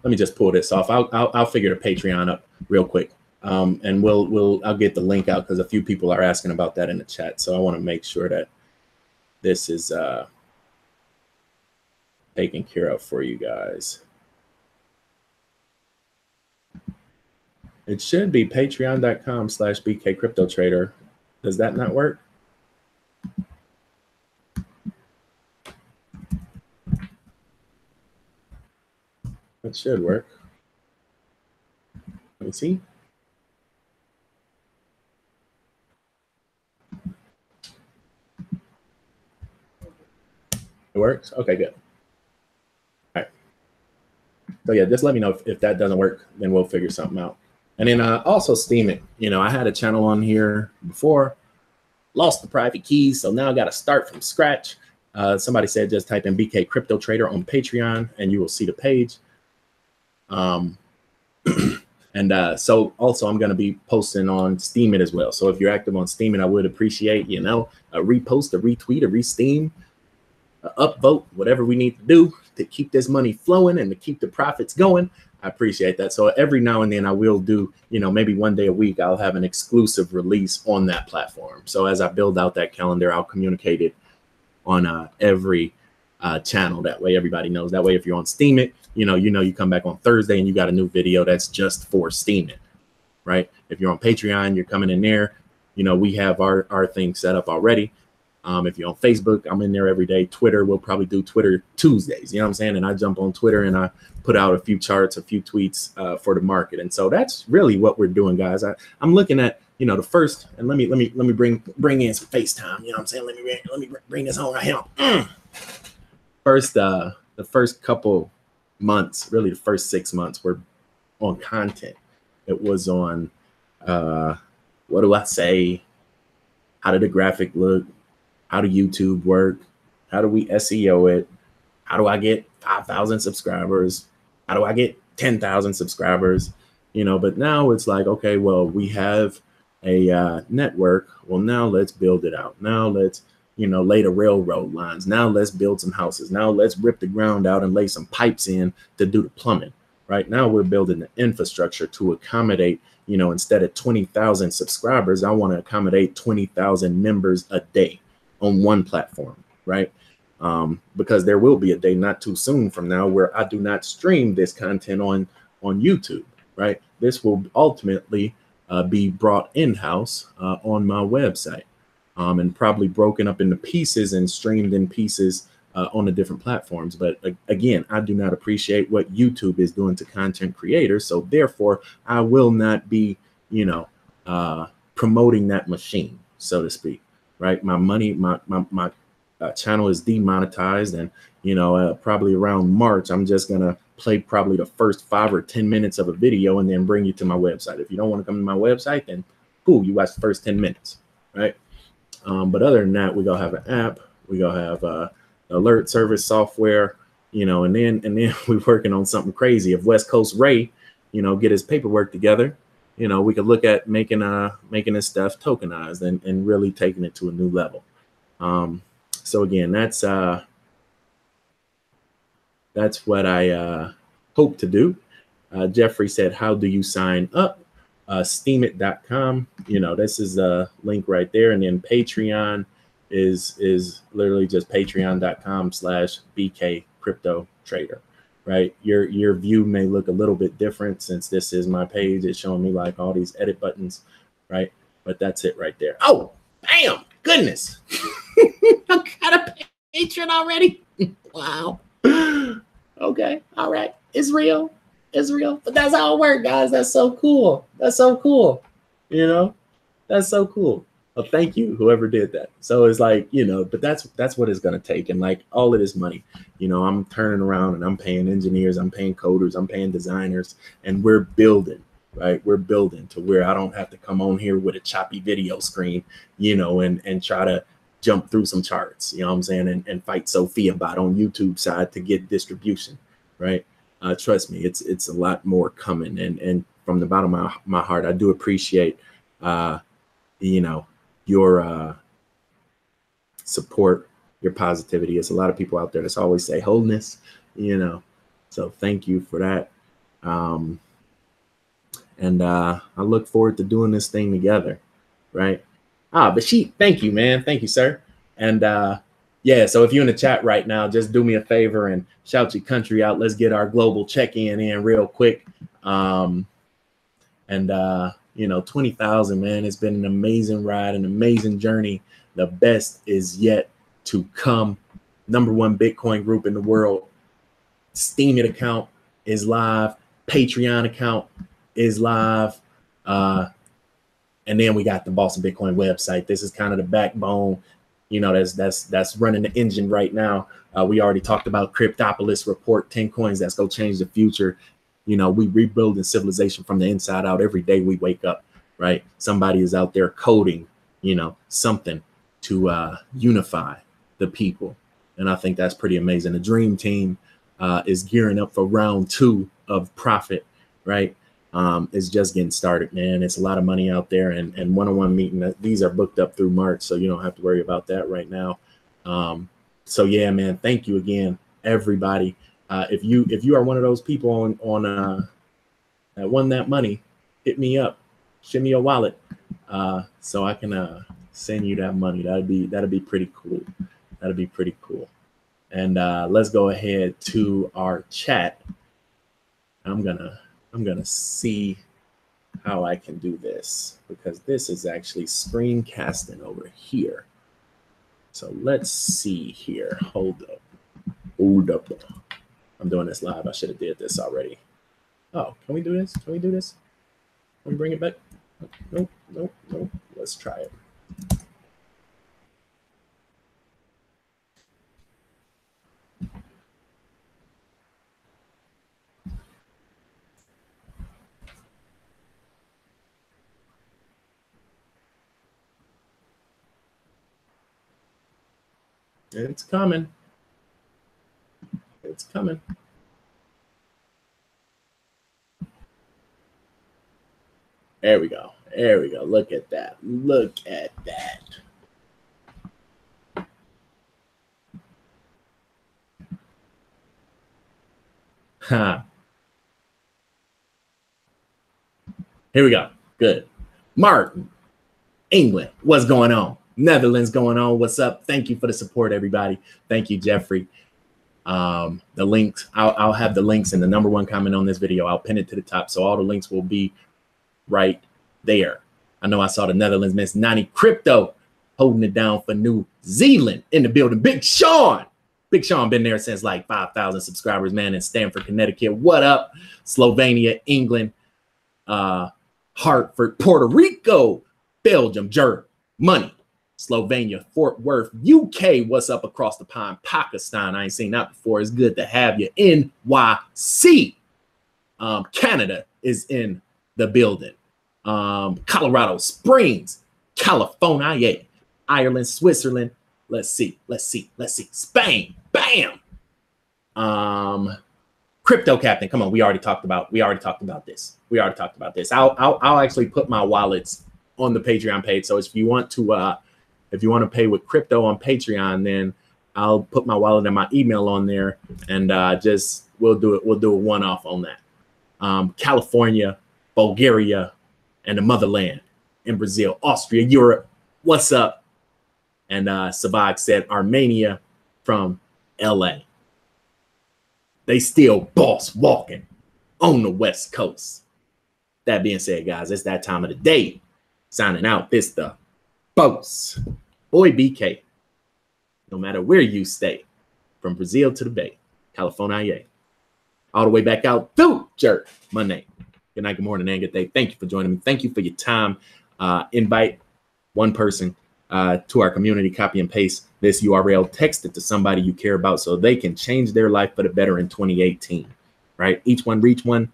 Let me just pull this off. I'll figure the Patreon up real quick, and I'll get the link out because a few people are asking about that in the chat. So I want to make sure that this is taken care of for you guys. It should be patreon.com/BK Crypto Trader. Does that not work? It should work. Let me see. It works? Okay, good. All right. So yeah, just let me know if that doesn't work, then we'll figure something out. And then also Steemit. I had a channel on here before, lost the private keys, so now I got to start from scratch. Somebody said just type in BK Crypto Trader on Patreon and you will see the page. So also I'm going to be posting on Steemit as well. So if you're active on Steemit, I would appreciate, a repost, a retweet, a resteam, a upvote, whatever we need to do to keep this money flowing and to keep the profits going. I appreciate that. So every now and then I will do, maybe one day a week, I'll have an exclusive release on that platform. So as I build out that calendar, I'll communicate it on every channel. That way everybody knows. That way if you're on Steemit, you come back on Thursday and you got a new video that's just for Steemit, right? If you're on Patreon, you're coming in there. We have our thing set up already. If you're on Facebook, I'm in there every day. Twitter, we'll probably do Twitter Tuesdays, what I'm saying? And I jump on Twitter and I put out a few charts, a few tweets for the market. And so that's really what we're doing, guys. I'm looking at, the first, and let me bring in some FaceTime, what I'm saying? Let me bring this home right here. First, the first couple months, really the first 6 months were on content. It was on, what do I say? How did the graphic look? How do YouTube work? How do we SEO it? How do I get 5,000 subscribers? How do I get 10,000 subscribers? But now it's like, okay, well, we have a network. Well, now let's build it out. Now let's lay the railroad lines. Now let's build some houses. Now let's rip the ground out and lay some pipes in to do the plumbing. Right now we're building the infrastructure to accommodate, instead of 20,000 subscribers, I want to accommodate 20,000 members a day on one platform, right? Because there will be a day not too soon from now where I do not stream this content on YouTube, right? This will ultimately be brought in-house on my website, and probably broken up into pieces and streamed in pieces on the different platforms. But again, I do not appreciate what YouTube is doing to content creators. So therefore, I will not be, promoting that machine, so to speak, right? My money, my channel is demonetized, and, probably around March, I'm just going to play probably the first 5 or 10 minutes of a video and then bring you to my website. If you don't want to come to my website, then cool, you watch the first 10 minutes, right? But other than that, we're going to have an app. We're going to have alert service software, and then we're working on something crazy. If West Coast Ray, get his paperwork together, we could look at making this stuff tokenized and really taking it to a new level. So again, that's what I hope to do. Jeffrey said, how do you sign up? Steemit.com. This is a link right there. And then Patreon is literally just patreon.com/BK crypto trader, right? Your view may look a little bit different since this is my page. It's showing me like all these edit buttons, right? But that's it right there. Oh, bam, goodness. I got a patron already. Wow. Okay. All right. It's real. But that's how it works, guys. That's so cool. That's so cool. That's so cool. Well, thank you, whoever did that. So it's like, but that's what it's going to take. And like all of this money, I'm turning around and I'm paying engineers, I'm paying coders, I'm paying designers, and we're building, right? We're building to where I don't have to come on here with a choppy video screen, and try to jump through some charts, what I'm saying? And fight Sophia bot on YouTube side to get distribution, right? Trust me, it's a lot more coming. And from the bottom of my heart, I do appreciate, your support, your positivity. There's a lot of people out there that's always say wholeness, so thank you for that. And I look forward to doing this thing together, right? Bashit, thank you, man. Thank you, sir. And yeah, so if you're in the chat right now, just do me a favor and shout your country out. Let's get our global check-in real quick. 20,000, man. It's been an amazing ride, an amazing journey. The best is yet to come. #1 Bitcoin group in the world. Steemit account is live. Patreon account is live. And then we got the Boston Bitcoin website. This is kind of the backbone, that's running the engine right now. We already talked about Cryptopolis report, 10 coins that's going to change the future. We rebuilding civilization from the inside out. Every day we wake up, right? Somebody is out there coding, something to unify the people. And I think that's pretty amazing. The dream team is gearing up for round 2 of profit, right? It's just getting started, man. It's a lot of money out there, and one-on-one meeting. These are booked up through March, so you don't have to worry about that right now. So yeah, man, thank you again, everybody. If you are one of those people on that won that money, hit me up, send me your wallet, so I can send you that money. That'd be pretty cool. That'd be pretty cool. And let's go ahead to our chat. I'm gonna see how I can do this, because this is actually screencasting over here. So let's see here. Hold up. I'm doing this live. I should have did this already. Oh, can we do this? Can we bring it back? Nope. Let's try it. It's coming. It's coming. There we go. Look at that. Here we go. Good. Martin, England, what's going on? Netherlands going on. What's up? Thank you for the support, everybody. Thank you, Jeffrey. The links, I'll have the links in the #1 comment on this video. I'll pin it to the top. So all the links will be right there. I know I saw the Netherlands miss 90 crypto holding it down for New Zealand in the building. Big Sean. Big Sean been there since like 5,000 subscribers, man, in Stamford, Connecticut. What up? Slovenia, England, Hartford, Puerto Rico, Belgium, Germany, Slovenia, Fort Worth, UK. What's up across the pond? Pakistan. I ain't seen that before. It's good to have you. NYC. Canada is in the building. Colorado Springs, California, Ireland, Switzerland. Let's see. Spain. Bam. Crypto Captain. Come on. We already talked about this. I'll actually put my wallets on the Patreon page. So if you want to pay with crypto on Patreon, then I'll put my wallet and my email on there, and we'll do a one-off on that. California, Bulgaria, and the motherland in Brazil, Austria, Europe. What's up? And Savag said Armenia from LA. They still boss walking on the West Coast. That being said, guys, it's that time of the day. Signing out. It's the boss. Boy BK. No matter where you stay, from Brazil to the Bay, California, all the way back out through Monday. Good night, good morning, and good day. Thank you for joining me. Thank you for your time. Invite one person to our community, copy and paste this URL, text it to somebody you care about so they can change their life for the better in 2018, right? Each one, reach one,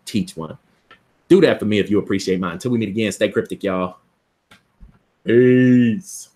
teach one. Do that for me if you appreciate mine. Until we meet again, stay cryptic, y'all. Peace.